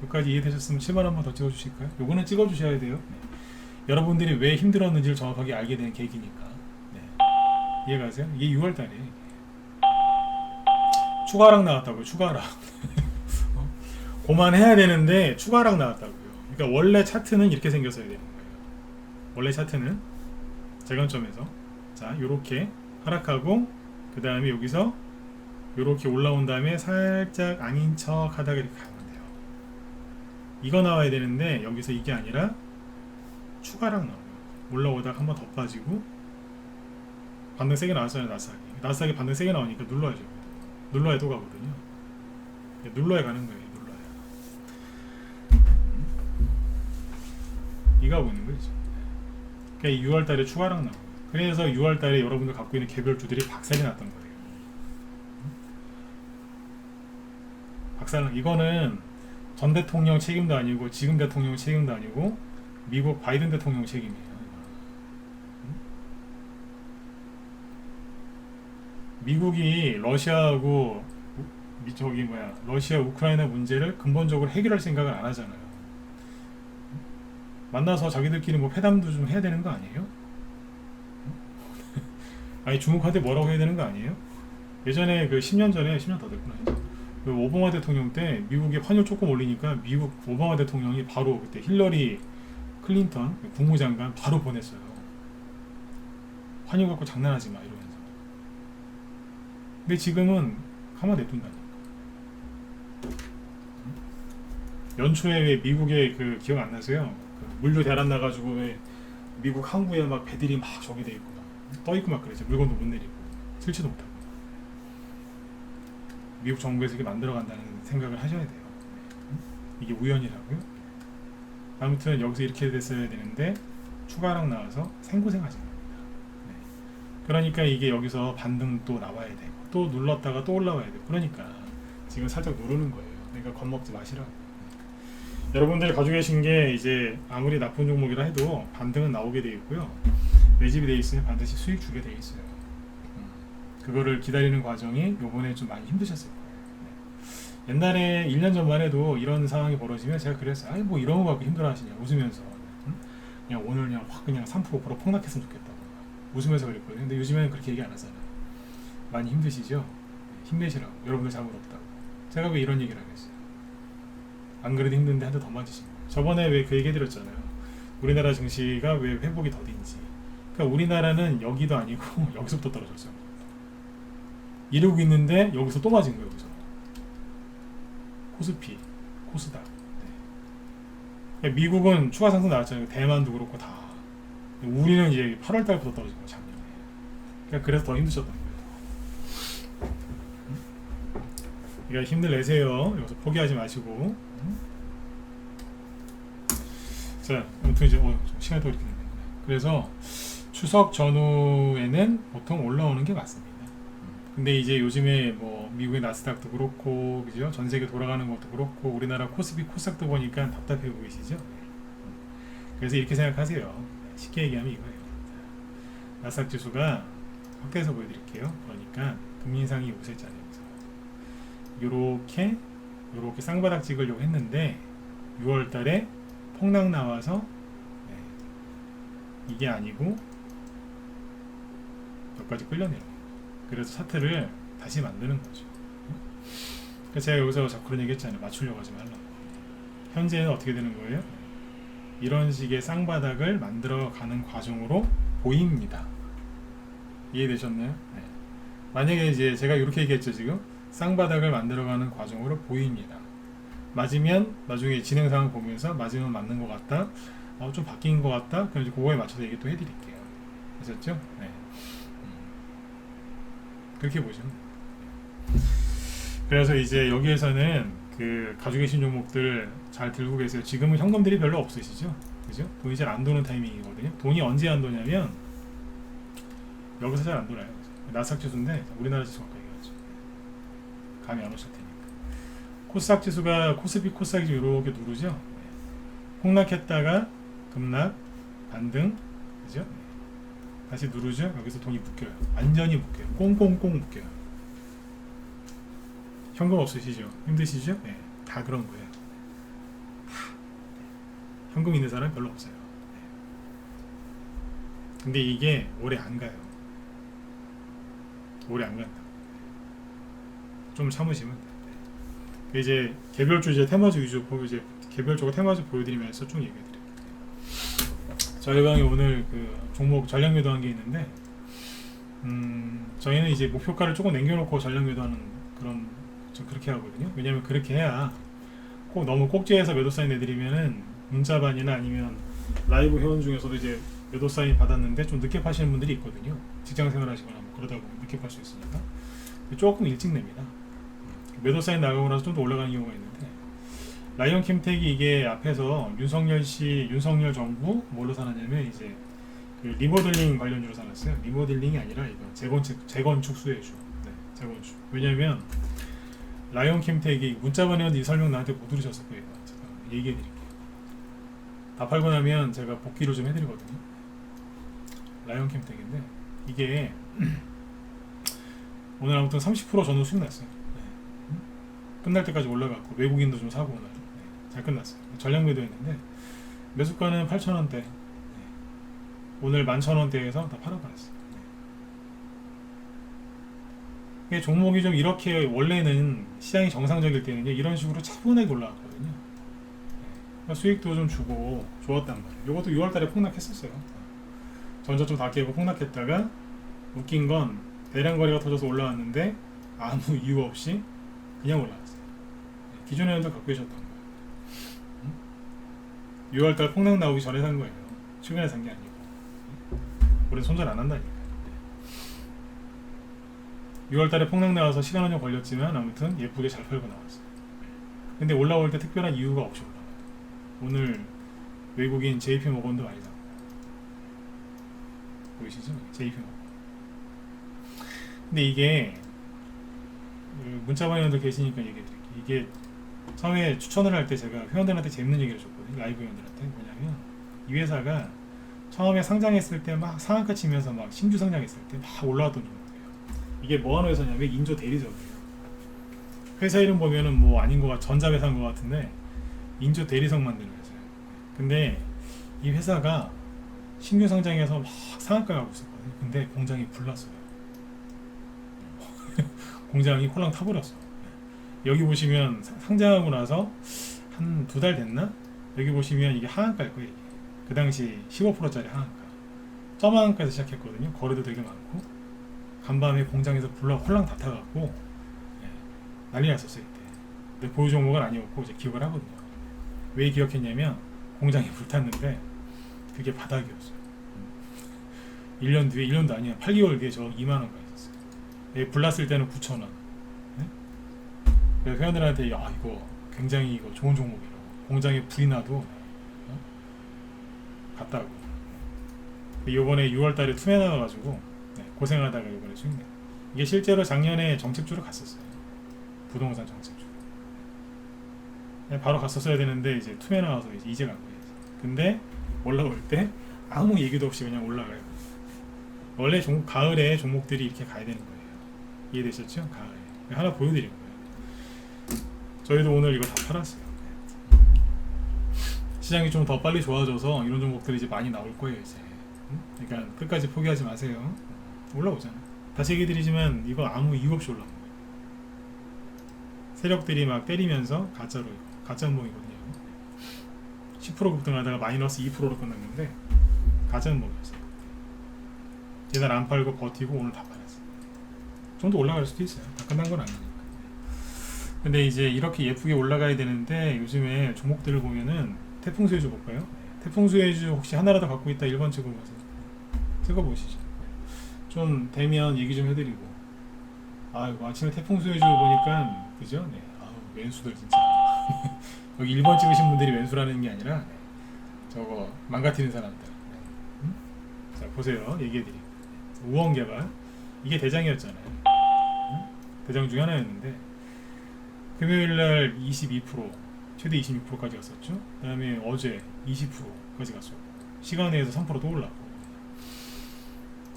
여기까지 이해되셨으면 7번 한 번 더 찍어주실까요? 요거는 찍어주셔야 돼요. 네. 여러분들이 왜 힘들었는지를 정확하게 알게 된 계기니까. 네. 이해가세요? 이게 6월 달이에요. 추가락 나왔다고요. 추가락. 고만해야 되는데 추가락 나왔다고요. 그러니까 원래 차트는 이렇게 생겼어야 되는 거예요. 원래 차트는 재관점에서 자 요렇게 하락하고 그 다음에 여기서 요렇게 올라온 다음에 살짝 아닌 척 하다가 이렇게 가면 돼요. 이거 나와야 되는데 여기서 이게 아니라 추가락 나와요. 올라오다가 한 번 더 빠지고 반등 세게 나왔어요. 나스닥이 반등 세게 나오니까 눌러야죠. 눌러야 또 가거든요. 눌러야 가는 거예요. 눌러야. 이거 하고 있는 거죠. 그러니까 6월달에 추가락 나와요. 그래서 6월달에 여러분들 갖고 있는 개별주들이 박살이 났던 거예요. 박살. 이거는 전 대통령 책임도 아니고 지금 대통령 책임도 아니고 미국 바이든 대통령 책임이에요. 미국이 러시아하고 러시아 우크라이나 문제를 근본적으로 해결할 생각을 안 하잖아요. 만나서 자기들끼리 뭐 회담도 좀 해야 되는 거 아니에요? 아니 중국한테 뭐라고 해야 되는 거 아니에요? 예전에 그 10년 전에 10년 더 됐구나. 그 오바마 대통령 때 미국이 환율 조금 올리니까 미국 오바마 대통령이 바로 그때 힐러리 클린턴 국무장관 바로 보냈어요. 환율 갖고 장난하지 마 이러면서. 근데 지금은 가만 냅둔다니까. 연초에 왜 미국의 그 기억 안 나세요? 그 물류 대란 나가지고 왜 미국 항구에 막 배들이 막 저기 돼 있고 떠 있고 막 그러죠. 물건도 못 내리고 실지도 못하고. 미국 정부에서 이게 만들어간다는 생각을 하셔야 돼요. 이게 우연이라고요? 아무튼 여기서 이렇게 됐어야 되는데 추가락 나와서 생고생하신 겁니다. 네. 그러니까 이게 여기서 반등 또 나와야 되고 또 눌렀다가 또 올라와야 돼요. 그러니까 지금 살짝 누르는 거예요. 그러니까 겁먹지 마시라고. 여러분들 가지고 계신 게 이제 아무리 나쁜 종목이라 해도 반등은 나오게 돼 있고요. 매집이 돼 있으면 반드시 수익 주게 돼 있어요. 그거를 기다리는 과정이 요번에 좀 많이 힘드셨을 거예요. 네. 옛날에 1년 전만 해도 이런 상황이 벌어지면 제가 그랬어요. 아니 뭐 이런 거 갖고 힘들어 하시냐 웃으면서. 그냥 오늘 그냥 확 그냥 3% 5% 폭락했으면 좋겠다고 웃으면서 그랬거든요. 근데 요즘에는 그렇게 얘기 안 하잖아요. 많이 힘드시죠? 힘내시라고. 여러분들 잘못 없다고. 제가 왜 이런 얘기를 하겠어요? 안 그래도 힘든데 한대 더 맞으신 거예요. 저번에 왜 그 얘기 해드렸잖아요. 우리나라 증시가 왜 회복이 더딘지. 그러니까 우리나라는 여기도 아니고 여기서부터 떨어졌어요. 이러고 있는데 여기서 또 맞은 거예요. 여기서 코스피, 코스닥. 네. 그러니까 미국은 추가 상승 나왔잖아요. 대만도 그렇고 다. 우리는 이제 8월 달부터 떨어진 거예요. 작년에. 그러니까 그래서 더 힘드셨던 거예요. 그러니까 힘들 내세요. 여기서 포기하지 마시고. 자, 아무튼 이제 시간이 또 이렇게 됐네. 그래서 추석 전후에는 보통 올라오는 게 맞습니다. 근데 이제 요즘에 뭐 미국의 나스닥도 그렇고 그죠? 전 세계 돌아가는 것도 그렇고 우리나라 코스피 코스닥도 보니까 답답해 보이시죠? 그래서 이렇게 생각하세요. 쉽게 얘기하면 이거예요. 나스닥 지수가 확대해서 보여드릴게요. 그러니까 금리 인상이 오고 있잖아요. 요렇게 이렇게 쌍바닥 찍으려고 했는데 6월달에 폭락 나와서 네, 이게 아니고 여기까지 끌려내는 거예요. 그래서 차트를 다시 만드는 거죠. 그래서 제가 여기서 자꾸 그런 얘기 했잖아요. 맞추려고 하지 말라고. 현재는 어떻게 되는 거예요? 이런 식의 쌍바닥을 만들어 가는 과정으로 보입니다. 이해되셨나요? 네. 만약에 이제 제가 이렇게 얘기했죠. 지금 쌍바닥을 만들어가는 과정으로 보입니다. 맞으면 나중에 진행 상황 보면서 맞으면 맞는 것 같다. 좀 바뀐 것 같다. 그럼 이제 그거에 맞춰서 얘기 또 해드릴게요. 아셨죠? 네. 그렇게 보시면 돼요. 그래서 이제 여기에서는 그 가지고 계신 종목들 잘 들고 계세요. 지금은 현금들이 별로 없으시죠? 그죠? 돈이 잘 안 도는 타이밍이거든요. 돈이 언제 안 도냐면 여기서 잘 안 돌아요. 나스닥 지수인데 우리나라 지수 아까 얘기했죠. 감이 안 오실 테니까. 코스닥 지수가 코스피 코스닥이 이렇게 누르죠. 폭락했다가 급락, 반등, 그죠? 다시 누르죠. 여기서 돈이 묶여요. 완전히 묶여요. 꽁꽁꽁 묶여요. 현금 없으시죠? 힘드시죠? 네, 다 그런 거예요. 현금 있는 사람 별로 없어요. 네. 근데 이게 오래 안 가요. 오래 안 간다. 좀 참으시면 돼요. 네. 이제 개별주 이제 테마주 위주 보고 이제 개별적으로 테마주 보여드리면서 좀 얘기해드릴게요. 저희가 오늘 그 종목 전략 매도한 게 있는데, 저희는 이제 목표가를 조금 남겨놓고 전략 매도하는 그런 좀 그렇게 하거든요. 왜냐면 그렇게 해야 꼭 너무 꼭지에서 매도 사인 내드리면은 문자반이나 아니면 라이브 회원 중에서도 이제 매도 사인 받았는데 좀 늦게 파시는 분들이 있거든요. 직장 생활하시거나 뭐 그러다 보면 늦게 팔 수 있으니까 조금 일찍 냅니다. 매도 사인 나가고 나서 좀 더 올라가는 경우가 있는데, 라이온 캠텍이 이게 앞에서 윤석열 씨, 윤석열 정부 뭘로 사놨냐면 이제 그 리모델링 관련주로 사놨어요. 리모델링이 아니라 이거 재건축 수혜주. 네, 재건축. 왜냐면 라이온 캠텍이 문자번에는 이 설명 나한테 못 들으셨을 거예요. 제가 얘기해 드릴게요. 다 팔고 나면 제가 복귀를 좀 해드리거든요. 라이온 캠텍인데 이게 오늘 아무튼 30% 전후 수익 났어요. 네. 끝날 때까지 올라갔고 외국인도 좀 사고 오늘 네. 잘 끝났어요. 전략 매도했는데 매수가는 8,000원대, 네. 오늘 11,000원대에서 다 팔아버렸어요. 네. 종목이 좀 이렇게 원래는 시장이 정상적일 때는 이런 식으로 차분하게 올라왔거든요. 네. 그러니까 수익도 좀 주고 좋았단 말이에요. 이것도 6월달에 폭락했었어요. 전자 좀 다 깨고 폭락했다가 웃긴 건 대량 거래가 터져서 올라왔는데 아무 이유 없이 그냥 올라왔어요. 기존 회원들 갖고 계셨던 거예요. 6월달 폭락 나오기 전에 산 거예요. 최근에 산 게 아니고. 우리 손절 안 한다니까. 6월달에 폭락 나와서 시간은 좀 걸렸지만 아무튼 예쁘게 잘 팔고 나왔어요. 근데 올라올 때 특별한 이유가 없이 올라와요. 오늘 외국인 JP모건도 많이 나오고 보이시죠? JP모건. 근데 이게 문자방 회원들 계시니까 얘기해드릴게요. 이게 처음에 추천을 할 때 제가 회원들한테 재밌는 얘기를 줬거든요. 라이브 회원들한테. 뭐냐면 이 회사가 처음에 상장했을 때 막 상한가 치면서 막 신규 상장했을 때 막 올라왔던 종목이에요. 이게 뭐 하는 회사냐면 인조 대리석이에요. 회사 이름 보면은 뭐 아닌 것 같, 전자회사인 것 같은데 인조 대리석 만드는 회사예요. 근데 이 회사가 신규 상장해서 막 상한가 가고 있었거든요. 근데 공장이 불났어요. 공장이 홀랑 타버렸어. 여기 보시면 상장하고 나서 한 2달 됐나? 여기 보시면 이게 하한가일 거예요. 그 당시 15%짜리 하한가. 점하한가에서 시작했거든요. 거래도 되게 많고 간밤에 공장에서 홀랑 다 타갖고 예, 난리 났었어요 이때. 근데 보유 종목은 아니었고 이제 기억을 하거든요. 왜 기억했냐면 공장이 불탔는데 그게 바닥이었어요. 1년 뒤에, 1년도 아니야, 8개월 뒤에 저 2만원 가 있었어요. 불났을 때는 9,000원. 네? 그래서 회원들한테 이거 굉장히 이거 좋은 종목이라고, 공장에 불이 나도 갔다고. 이번에 6월달에 투매 나와가지고 고생하다가 이번에 수익 내. 이게 실제로 작년에 정책주로 갔었어요. 부동산 정책주. 바로 갔었어야 되는데 이제 투매 나와서 이제 간 거예요. 근데 올라올 때 아무 얘기도 없이 그냥 올라가요. 원래 가을에 종목들이 이렇게 가야 되는 거예요. 이해되셨죠? 가을에. 하나 보여드린 거예요. 저희도 오늘 이거 다 팔았어요. 시장이 좀 더 빨리 좋아져서 이런 종목들이 이제 많이 나올 거예요 이제. 그러니까 끝까지 포기하지 마세요. 올라오잖아. 다시 얘기 드리지만 이거 아무 이유 없이 올라온 거예요. 세력들이 막 때리면서 가짜로 이거 가짜 음봉이거든요. 10% 급등하다가 마이너스 2%로 끝났는데 가짜 음봉이었어요. 이날 안 팔고 버티고 오늘 다 팔았어요. 좀 더 올라갈 수도 있어요. 다 끝난 건 아니니까. 근데 이제 이렇게 예쁘게 올라가야 되는데 요즘에 종목들을 보면은 태풍 수혜주 볼까요? 태풍 수혜주 혹시 하나라도 갖고 있다 1번 찍어보세요. 찍어보시죠. 좀 되면 얘기 좀 해드리고. 아이고 아침에 태풍 수혜주 보니까 그죠? 네. 아우 왼수들 진짜. 여기 1번 찍으신 분들이 왼수라는 게 아니라 네. 저거 망가뜨리는 사람들. 네. 자 보세요. 얘기해드릴게요. 우원개발 이게 대장이었잖아요. 대장 중에 하나였는데 금요일날 22% 최대 26%까지 갔었죠. 그 다음에 어제 20%까지 갔었고 시간 내에서 3%또 올랐고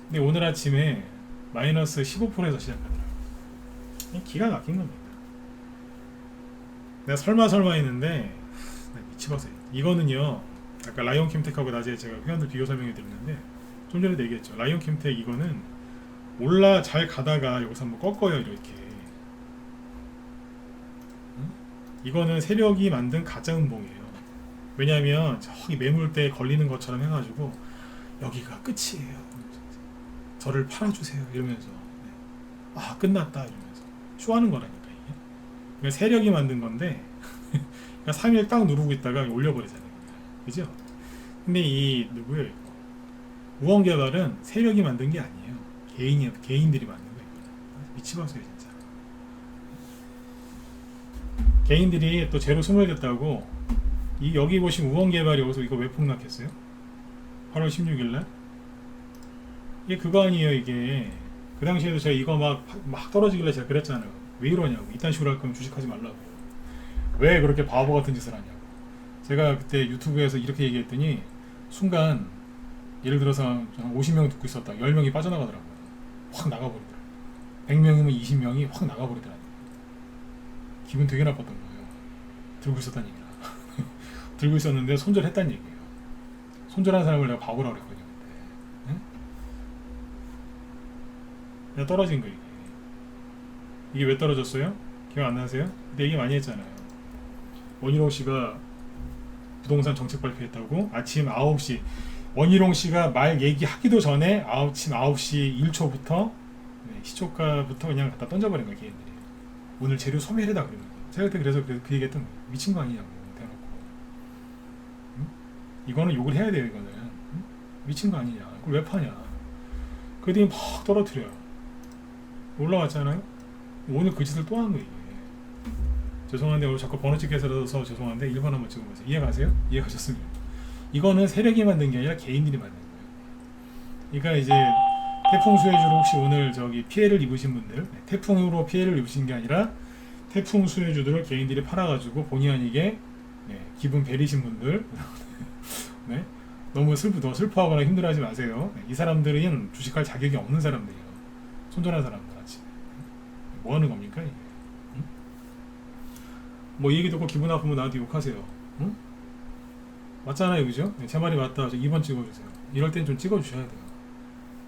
근데 오늘 아침에 마이너스 15%에서 시작하더라고요. 기가 막힌 겁니다. 내가 설마 했는데 미치겠어요. 이거는요 아까 라이온 킴텍하고 낮에 제가 회원들 비교 설명해 드렸는데 좀 전에도 얘기했죠. 라이온 킴텍 이거는 올라 잘 가다가 여기서 한번 꺾어요 이렇게. 이거는 세력이 만든 가짜 음봉이에요. 왜냐하면 저기 매물대에 걸리는 것처럼 해가지고 여기가 끝이에요. 저를 팔아주세요 이러면서 아 끝났다 이러면서 쇼하는 거라니까 이게. 그러니까 세력이 만든 건데 그러니까 3일 딱 누르고 있다가 올려버리잖아요. 그죠? 근데 이 누구예요? 우원개발은 세력이 만든 게 아니에요. 개인들이 만든 거예요. 미치겠어요 진짜. 개인들이 또 제로 소멸됐다고 여기 보시면 우원개발이 여기서 이거 왜 폭락했어요? 8월 16일날 이게 그거 아니에요. 이게 그 당시에도 제가 이거 막 떨어지길래 제가 그랬잖아요. 왜 이러냐고. 이딴 식으로 할 거면 주식하지 말라고. 왜 그렇게 바보 같은 짓을 하냐고. 제가 그때 유튜브에서 이렇게 얘기했더니 순간 예를 들어서 한 50명 듣고 있었다 10명이 빠져나가더라고요. 확 나가버리더라고요. 100명이면 20명이 확 나가버리더라고요. 기분 되게 나빴던 거예요. 들고 있었다는 얘기라. 들고 있었는데 손절했다는 얘기예요. 손절한 사람을 내가 바보라고 그랬거든요. 그때. 네? 그냥 떨어진 거예요. 이게 왜 떨어졌어요? 기억 안 나세요? 그때 얘기 많이 했잖아요. 원희룡 씨가 부동산 정책 발표했다고 아침 9시 원희룡 씨가 말 얘기하기도 전에 아침 9시 1초부터 시초가부터 그냥 갖다 던져버린 거예요. 개인들이. 오늘 재료 소멸해다 그러는 거예요. 제가 그때 그래서 그 얘기했던 거예요. 미친 거 아니냐고 대놓고. 응? 이거는 욕을 해야 돼요. 이거는 응? 미친 거 아니냐. 그걸 왜 파냐. 그랬더니 막 떨어뜨려요. 올라왔잖아요. 오늘 그 짓을 또 한 거예요. 죄송한데 오늘 자꾸 번호 찍게 해서 죄송한데 1번 한번 찍어보세요. 이해가세요? 이해가셨습니다. 이거는 세력이 만든 게 아니라 개인들이 만든 거예요. 그러니까 이제 태풍 수혜주로 혹시 오늘 저기 피해를 입으신 분들, 태풍으로 피해를 입으신 게 아니라 태풍 수혜주들을 개인들이 팔아가지고 본의 아니게 기분 베리신 분들 네? 너무 더 슬퍼하거나 힘들어하지 마세요. 이 사람들은 주식할 자격이 없는 사람들이에요. 손절한 사람들 같이. 뭐 하는 겁니까 이게? 응? 뭐 이 얘기 듣고 기분 나쁘면 나한테 욕하세요. 응? 맞잖아요, 그죠? 제 말이 맞다. 저 2번 찍어주세요. 이럴 땐 좀 찍어주셔야 돼요.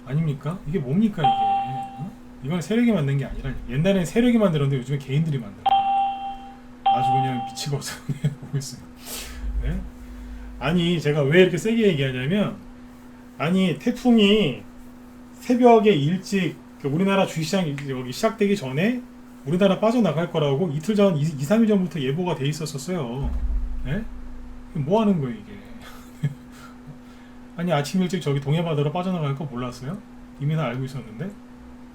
아닙니까? 이게 뭡니까 이게? 어? 이건 세력이 만든 게 아니라 옛날엔 세력이 만들었는데 요즘에 개인들이 만들어. 아주 그냥 미치겠어 보고 있어요. 네? 아니 제가 왜 이렇게 세게 얘기하냐면 아니 태풍이 새벽에 일찍 우리나라 주식시장 여기 시작되기 전에 우리나라 빠져나갈 거라고 이틀 전 2, 3일 전부터 예보가 돼 있었어요. 네? 뭐 하는 거예요 이게? 아니 아침 일찍 저기 동해바다로 빠져나갈 거 몰랐어요? 이미 다 알고 있었는데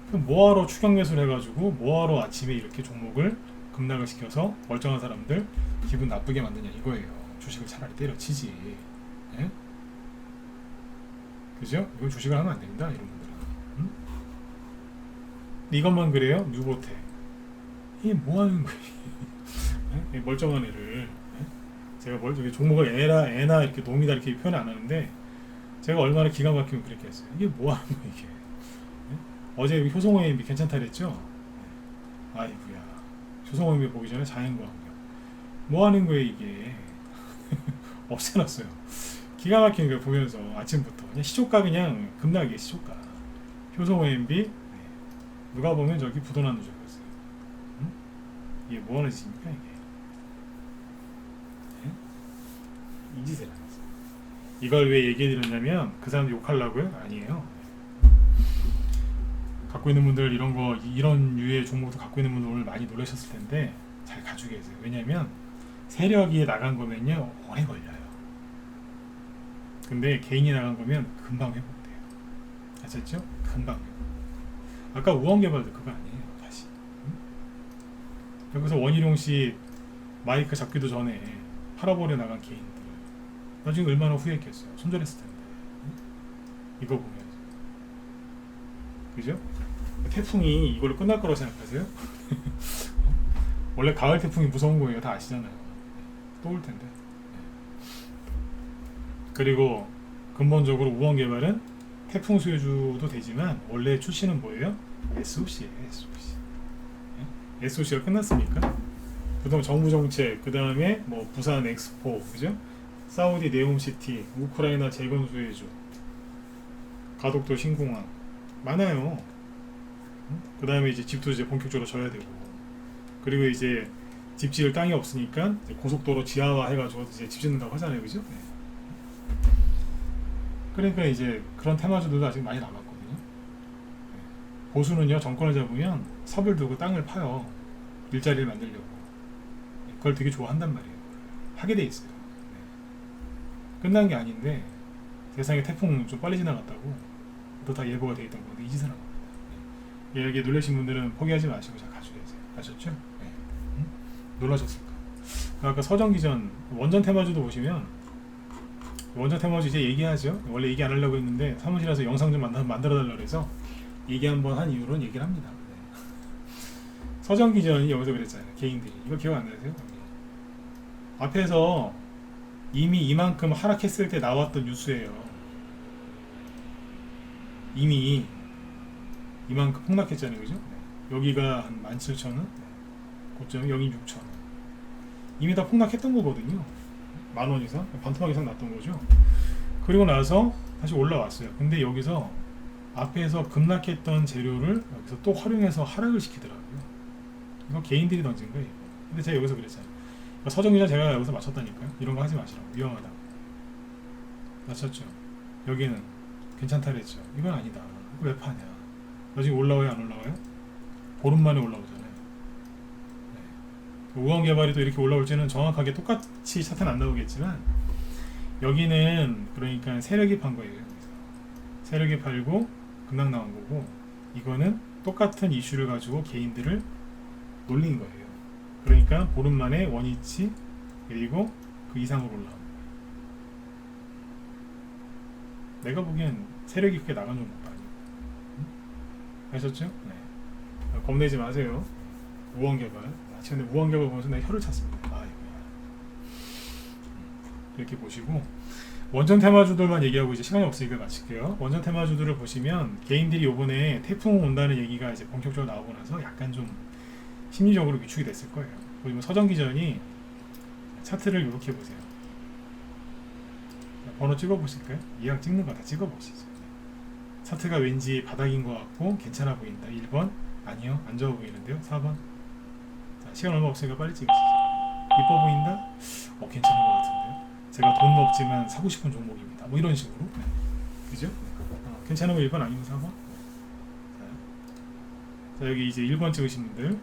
그럼 뭐하러 추격 매수를 해가지고 뭐하러 아침에 이렇게 종목을 급락을 시켜서 멀쩡한 사람들 기분 나쁘게 만드냐 이거예요. 주식을 차라리 때려치지. 예? 그죠? 이거 주식을 하면 안 됩니다 이런 분들은. 응? 이것만 그래요? 뉴보테 이게 뭐 하는 거예요? 예? 멀쩡한 애를 제가 저기 종목을 애나 이렇게 놈이다 이렇게 표현 안 하는데 제가 얼마나 기가 막히면 그렇게 했어요. 이게 뭐 하는 거야 이게? 네? 어제 효성호임이 괜찮다 그랬죠? 아이고야. 효성호임이 보기 전에 자연과학력 뭐 하는 거예요 이게. 없애놨어요. 기가 막히는 걸 보면서 아침부터 그냥 시초가 그냥 급락이에요. 시초가 효성 OMB. 누가 보면 저기 부도난 누적이었어요. 응? 이게 뭐 하는 짓입니까 이게. 네? 이 짓을 하면서 이걸 왜 얘기해 드렸냐면 그 사람 욕하려고요? 아니에요. 갖고 있는 분들 이런 거 이런 유의 종목도 갖고 있는 분들 오늘 많이 놀라셨을 텐데 잘 가지고 계세요. 왜냐면 세력이 나간 거면요 오래 걸려요. 근데 개인이 나간 거면 금방 회복돼요. 아셨죠? 금방 회복. 아까 우원개발도 그거 아니에요. 다시. 응? 여기서 원희룡 씨 마이크 잡기도 전에 팔아버려 나간 개인들 나중에 얼마나 후회했겠어요. 손절했을 텐데. 응? 이거 보면서. 그죠? 태풍이 이걸로 끝날 거라고 생각하세요? 원래 가을 태풍이 무서운 거예요. 다 아시잖아요. 또 올 텐데. 그리고 근본적으로 우원개발은 태풍 수혜주도 되지만 원래 출시는 뭐예요? SOC예요. SOC. SOC가 끝났으니까 그다음 정부 정책, 그 다음에 뭐 부산 엑스포, 그죠? 사우디 네옴시티, 우크라이나 재건 수혜주, 가덕도 신공항 많아요. 그 다음에 이제 집도 이제 본격적으로 져야 되고, 그리고 이제 집 지을 땅이 없으니까 이제 고속도로 지하화 해가지고 이제 집 짓는다고 하잖아요, 그죠? 네. 그러니까 이제 그런 테마주들도 아직 많이 남았거든요. 네. 보수는요 정권을 잡으면 섭을 두고 땅을 파요. 일자리를 만들려고. 그걸 되게 좋아한단 말이에요. 하게 돼 있어요. 네. 끝난 게 아닌데 세상에 태풍 좀 빨리 지나갔다고 또 다 예보가 돼 있던 건데 이 짓을 한 겁니다. 네. 여기 놀라신 분들은 포기하지 마시고 잘 가지고 계세요. 아셨죠? 네. 응? 놀라셨을까? 아까 서정기전 원전 테마주도 보시면 원전 테마주 이제 얘기하죠. 원래 얘기 안 하려고 했는데 사무실에서 영상 좀 만들어달라고 해서 얘기 한번 한 이후로는 얘기를 합니다. 네. 서정기전이 여기서 그랬잖아요. 개인들이. 이거 기억 안 나세요? 앞에서 이미 이만큼 하락했을 때 나왔던 뉴스예요. 이미 이만큼 폭락했잖아요. 그죠? 네. 여기가 한 17,000원? 네. 고점이 여기 6,000원. 이미 다 폭락했던 거거든요. 10,000원 이상? 반토막 이상 났던 거죠. 그리고 나서 다시 올라왔어요. 근데 여기서 앞에서 급락했던 재료를 여기서 또 활용해서 하락을 시키더라고요. 이거 개인들이 던진 거예요. 근데 제가 여기서 그랬잖아요. 서정기전 제가 여기서 맞췄다니까요. 이런 거 하지 마시라고. 위험하다고. 맞췄죠? 여기는 괜찮다 그랬죠. 이건 아니다. 이거 왜 파냐. 너 지금 올라와요 안 올라와요? 보름 만에 올라오잖아요. 우원개발이 또 이렇게 올라올지는 정확하게 똑같이 차트는 안 나오겠지만 여기는 그러니까 세력이 판 거예요. 세력이 팔고 급락 나온 거고, 이거는 똑같은 이슈를 가지고 개인들을 놀린 거예요. 그러니까 보름 만에 원위치 그리고 그 이상으로 올라온 거예요. 내가 보기엔 세력이 크게 나간 종목도 아니고. 아셨죠? 네. 겁내지 마세요. 우원개발. 근데 우원개발 보면서 내가 혀를 찼습니다. 아, 이거야. 이렇게 보시고 원전 테마주들만 얘기하고 이제 시간이 없으니까 마칠게요. 원전 테마주들을 보시면 개인들이 요번에 태풍 온다는 얘기가 이제 본격적으로 나오고 나서 약간 좀 심리적으로 위축이 됐을 거예요. 보시면 서정기전이 차트를 이렇게 보세요. 번호 찍어 보실까요? 예약 찍는 거 다 찍어 보시죠. 차트가 왠지 바닥인 것 같고 괜찮아 보인다. 1번 아니요 안 좋아 보이는데요. 4번 시간 얼마 없으니까 빨리 찍으시죠. 이뻐 보인다? 괜찮은 것 같은데요. 제가 돈은 없지만 사고 싶은 종목입니다. 뭐 이런 식으로. 네. 그죠? 괜찮은 거 1번 아니면 4번? 자, 여기 이제 1번 찍으신 분들.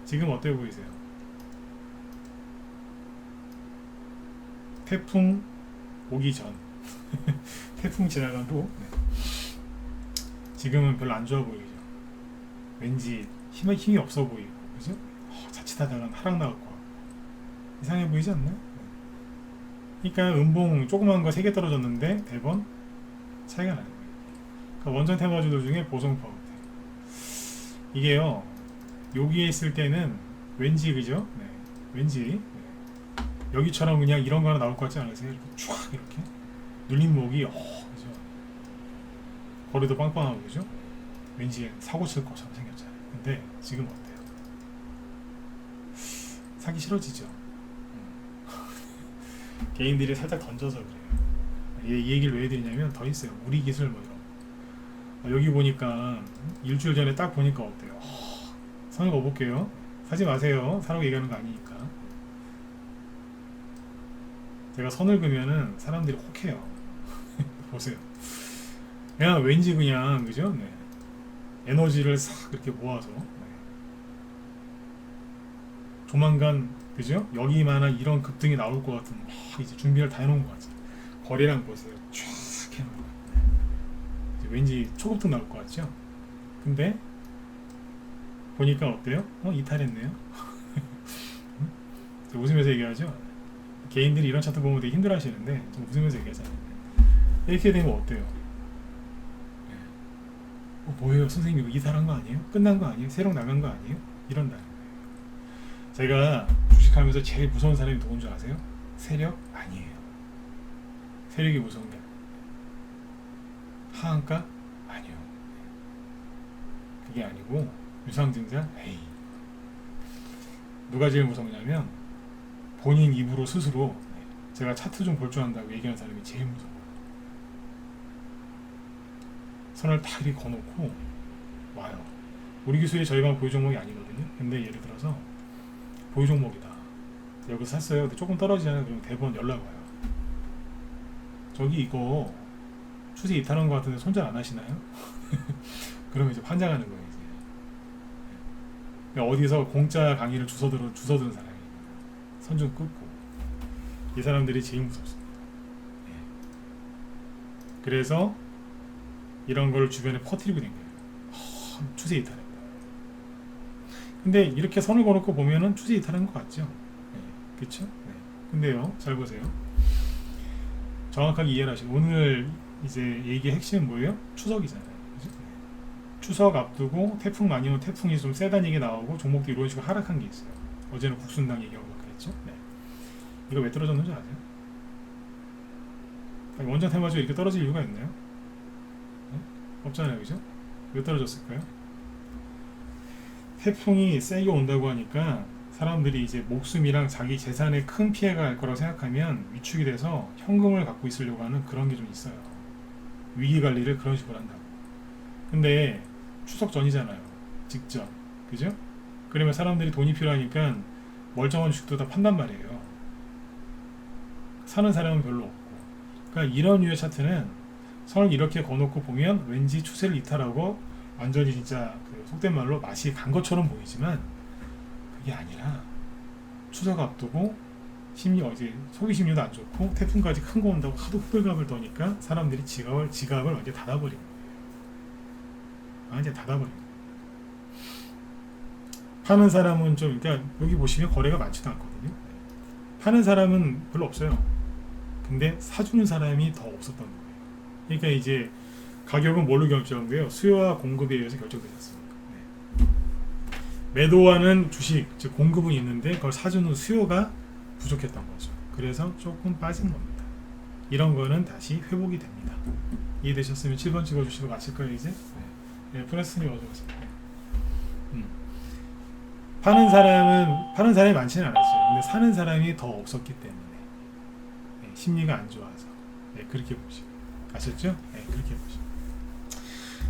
지금 어때 보이세요? 태풍 오기 전. 태풍 지나간 후. 네. 지금은 별로 안 좋아 보이죠. 왠지 힘이 없어 보이고. 그죠? 자칫하다가 하락 나올 것 같고 이상해 보이지 않나요? 그러니까 음봉 조그만 거 3개 떨어졌는데 대번 차이가 나는 거예요. 그러니까 원전 테마주들 중에 보성 파워텍 이게요 여기에 있을 때는 왠지 그죠? 네. 왠지 네. 여기처럼 그냥 이런 거 하나 나올 것 같지 않으세요? 이렇게 쫙 이렇게 눌린 목이 그죠? 거리도 빵빵하고 그죠? 왠지 사고 칠 것처럼 생겼잖아요. 근데 지금 어때요? 사기 싫어지죠. 개인들이 살짝 던져서 그래요. 이 얘기를 왜 드리냐면 더 있어요. 우리 기술 뭐 이런 거. 여기 보니까 일주일 전에 딱 보니까 어때요? 선을 그어볼게요. 사지 마세요. 사라고 얘기하는 거 아니니까. 제가 선을 그면은 사람들이 혹해요. 보세요. 그냥 왠지 그냥 그죠? 네. 에너지를 싹 이렇게 모아서 네. 조만간 그죠? 여기만한 이런 급등이 나올 것 같은 이제 준비를 다 해놓은 것 같아요. 거래량 보세요. 쫙 해놓은 거. 왠지 초급등 나올 것 같죠? 근데 보니까 어때요? 이탈했네요. 웃으면서 얘기하죠. 개인들이 이런 차트 보면 되게 힘들어하시는데 좀 웃으면서 얘기하잖아요. 이렇게 되면 어때요? 뭐예요? 선생님 이거 이탈한 거 아니에요? 끝난 거 아니에요? 새로 나간 거 아니에요? 이런다는 거예요. 제가 주식하면서 제일 무서운 사람이 누군 줄 아세요? 세력? 아니에요. 세력이 무서운 게 아니에요. 하한가? 아니요. 그게 아니고 유상증자? 에이. 누가 제일 무섭냐면 본인 입으로 스스로 제가 차트 좀 볼 줄 안다고 얘기하는 사람이 제일 무서워요. 선을 다 이렇게 거놓고 와요. 우리 기술이 저희만 보유 종목이 아니거든요. 근데 예를 들어서 보유 종목이다. 여기서 샀어요. 근데 조금 떨어지잖아요. 그러면 대부분 연락 와요. 저기 이거 추세 이탈한 것 같은데 손절 안 하시나요? 그러면 이제 환장하는 거예요. 이제. 그러니까 어디서 공짜 강의를 주워들은 사람이 선 좀 끊고 이 사람들이 제일 무섭습니다. 그래서 이런 걸 주변에 퍼뜨리고 댕겨요. 추세 이탈했다. 근데 이렇게 선을 걸어놓고 보면은 추세 이탈한 것 같죠? 그쵸? 근데요, 잘 보세요. 정확하게 이해를 하시고 오늘 이제 얘기의 핵심은 뭐예요? 추석이잖아요. 그죠? 추석 앞두고 태풍 많이 오면 태풍이 좀 세다는 얘기 나오고 종목도 이런 식으로 하락한 게 있어요. 어제는 국순당 얘기하고 막 그랬죠? 이거 왜 떨어졌는지 아세요? 아니, 원전 테마주 이렇게 떨어질 이유가 있나요? 없잖아요, 그죠? 왜 떨어졌을까요? 태풍이 세게 온다고 하니까 사람들이 이제 목숨이랑 자기 재산에 큰 피해가 갈 거라고 생각하면 위축이 돼서 현금을 갖고 있으려고 하는 그런 게 좀 있어요. 위기 관리를 그런 식으로 한다고. 근데 추석 전이잖아요. 직접. 그죠? 그러면 사람들이 돈이 필요하니까 멀쩡한 주식도 다 판단 말이에요. 사는 사람은 별로 없고. 그러니까 이런 류의 차트는 선을 이렇게 거놓고 보면 왠지 추세를 이탈하고 완전히 진짜 그 속된 말로 맛이 간 것처럼 보이지만 그게 아니라 추석 앞두고 심리 어제 소비 심리도 안 좋고 태풍까지 큰 거 온다고 하도 호들갑을 떠니까 사람들이 지갑을 완전 닫아버린 거예요. 완전 닫아버린 거예요. 파는 사람은 좀 그러니까 여기 보시면 거래가 많지도 않거든요. 파는 사람은 별로 없어요. 근데 사주는 사람이 더 없었던 거예요. 그러니까 이제 가격은 뭘로 결정돼요? 수요와 공급에 의해서 결정되지 않습니까? 매도하는 주식, 즉 공급은 있는데 그걸 사주는 수요가 부족했던 거죠. 그래서 조금 빠진 겁니다. 이런 거는 다시 회복이 됩니다. 이해되셨으면 7번 찍어주시고 마칠까요 이제? 네, 프레스님 어서오세요. 파는 사람이 많지는 않았어요. 근데 사는 사람이 더 없었기 때문에 심리가 안 좋아서 그렇게 보시고 아셨죠? 그렇게 보시고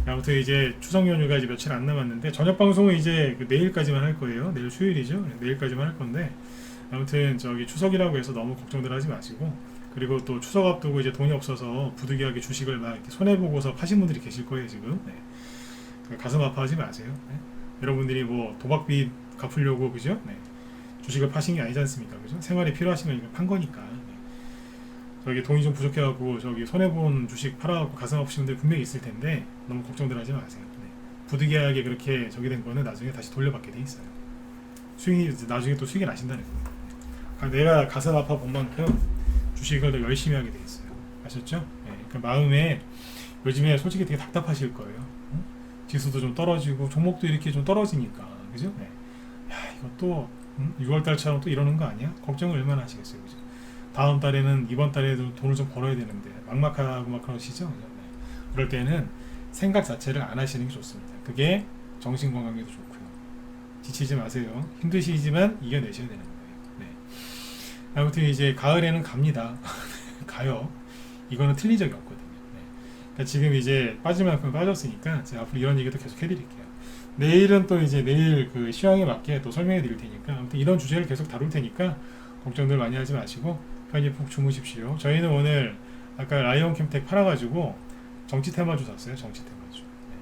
아무튼 이제 추석 연휴가 이제 며칠 안 남았는데 저녁 방송은 이제 내일까지만 할 거예요. 내일 수요일이죠. 내일까지만 할 건데 아무튼 저기 추석이라고 해서 너무 걱정들 하지 마시고 그리고 또 추석 앞두고 이제 돈이 없어서 부득이하게 주식을 막 이렇게 손해 보고서 파신 분들이 계실 거예요 지금. 가슴 아파하지 마세요. 여러분들이 뭐 도박비 갚으려고 그죠? 주식을 파신 게 아니지 않습니까? 그죠? 생활에 필요하신 거 이거 판 거니까. 저기 돈이 좀 부족해갖고 저기 손해본 주식 팔아갖고 가슴 아프신 분들 분명히 있을 텐데 너무 걱정들 하지 마세요. 부득이하게 그렇게 저기 된 거는 나중에 다시 돌려받게 돼 있어요. 수익이 나중에 또 수익이 나신다는 거예요. 내가 가슴 아파 본 만큼 주식을 더 열심히 하게 돼 있어요. 아셨죠? 그러니까 마음에 요즘에 솔직히 되게 답답하실 거예요. 지수도 좀 떨어지고 종목도 이렇게 좀 떨어지니까 그죠? 야 이것도 6월달처럼 또 이러는 거 아니야? 걱정을 얼마나 하시겠어요, 그죠? 다음 달에는 이번 달에도 돈을 좀 벌어야 되는데 막막하고 막 그러시죠? 그럴 때는 생각 자체를 안 하시는 게 좋습니다. 그게 정신 건강에도 좋고요. 지치지 마세요. 힘드시지만 이겨내셔야 되는 거예요. 아무튼 이제 가을에는 갑니다. 가요. 이거는 틀린 적이 없거든요. 네. 그러니까 지금 이제 빠질 만큼 빠졌으니까 제가 앞으로 이런 얘기도 계속 해드릴게요. 내일은 또 이제 내일 그 시황에 맞게 또 설명해 드릴 테니까 아무튼 이런 주제를 계속 다룰 테니까 걱정들 많이 하지 마시고 편히 푹 주무십시오. 저희는 오늘 아까 라이온 캠텍 팔아가지고 정치 테마주 샀어요. 정치 테마주. 네.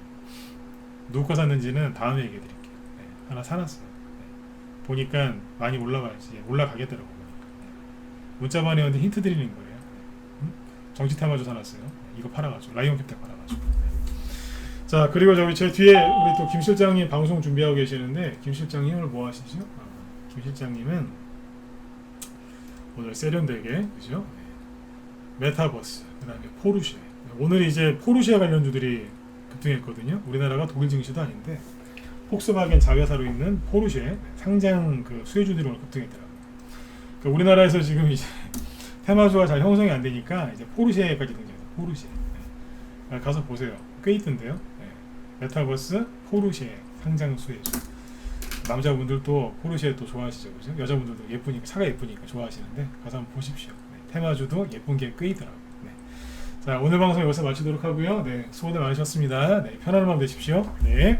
누구 거 샀는지는 다음에 얘기해 드릴게요. 네. 하나 사놨어요. 네. 보니까 많이 올라가야지 올라가겠더라고 보니까. 네. 문자반에 왔는데 힌트 드리는 거예요. 음? 정치 테마주 사놨어요. 네. 이거 팔아가지고 라이온 캠텍 팔아가지고. 자, 그리고 저기 제 뒤에 우리 또 김 실장님 방송 준비하고 계시는데 김 실장님 오늘 뭐 하시죠? 김 실장님은 오늘 세련되게 그죠? 네. 메타버스 그다음에 포르쉐 오늘 이제 포르쉐 관련주들이 급등했거든요. 우리나라가 독일 증시도 아닌데 폭스바겐 자회사로 있는 포르쉐 상장 그 수혜주들이 오늘 급등했더라고요. 그러니까 우리나라에서 지금 이제 테마주가 잘 형성이 안 되니까 이제 포르쉐까지 등장해요. 포르쉐. 네. 가서 보세요. 꽤 있던데요. 메타버스 포르쉐 상장 수혜주. 남자분들도 포르쉐 또 좋아하시죠, 그죠? 여자분들도 예쁘니까 차가 예쁘니까 좋아하시는데 가서 한번 보십시오. 네, 테마주도 예쁜 게 꽤 있더라고요. 네. 자, 오늘 방송 여기서 마치도록 하고요. 네, 수고들 많으셨습니다. 네, 편안한 밤 되십시오. 네.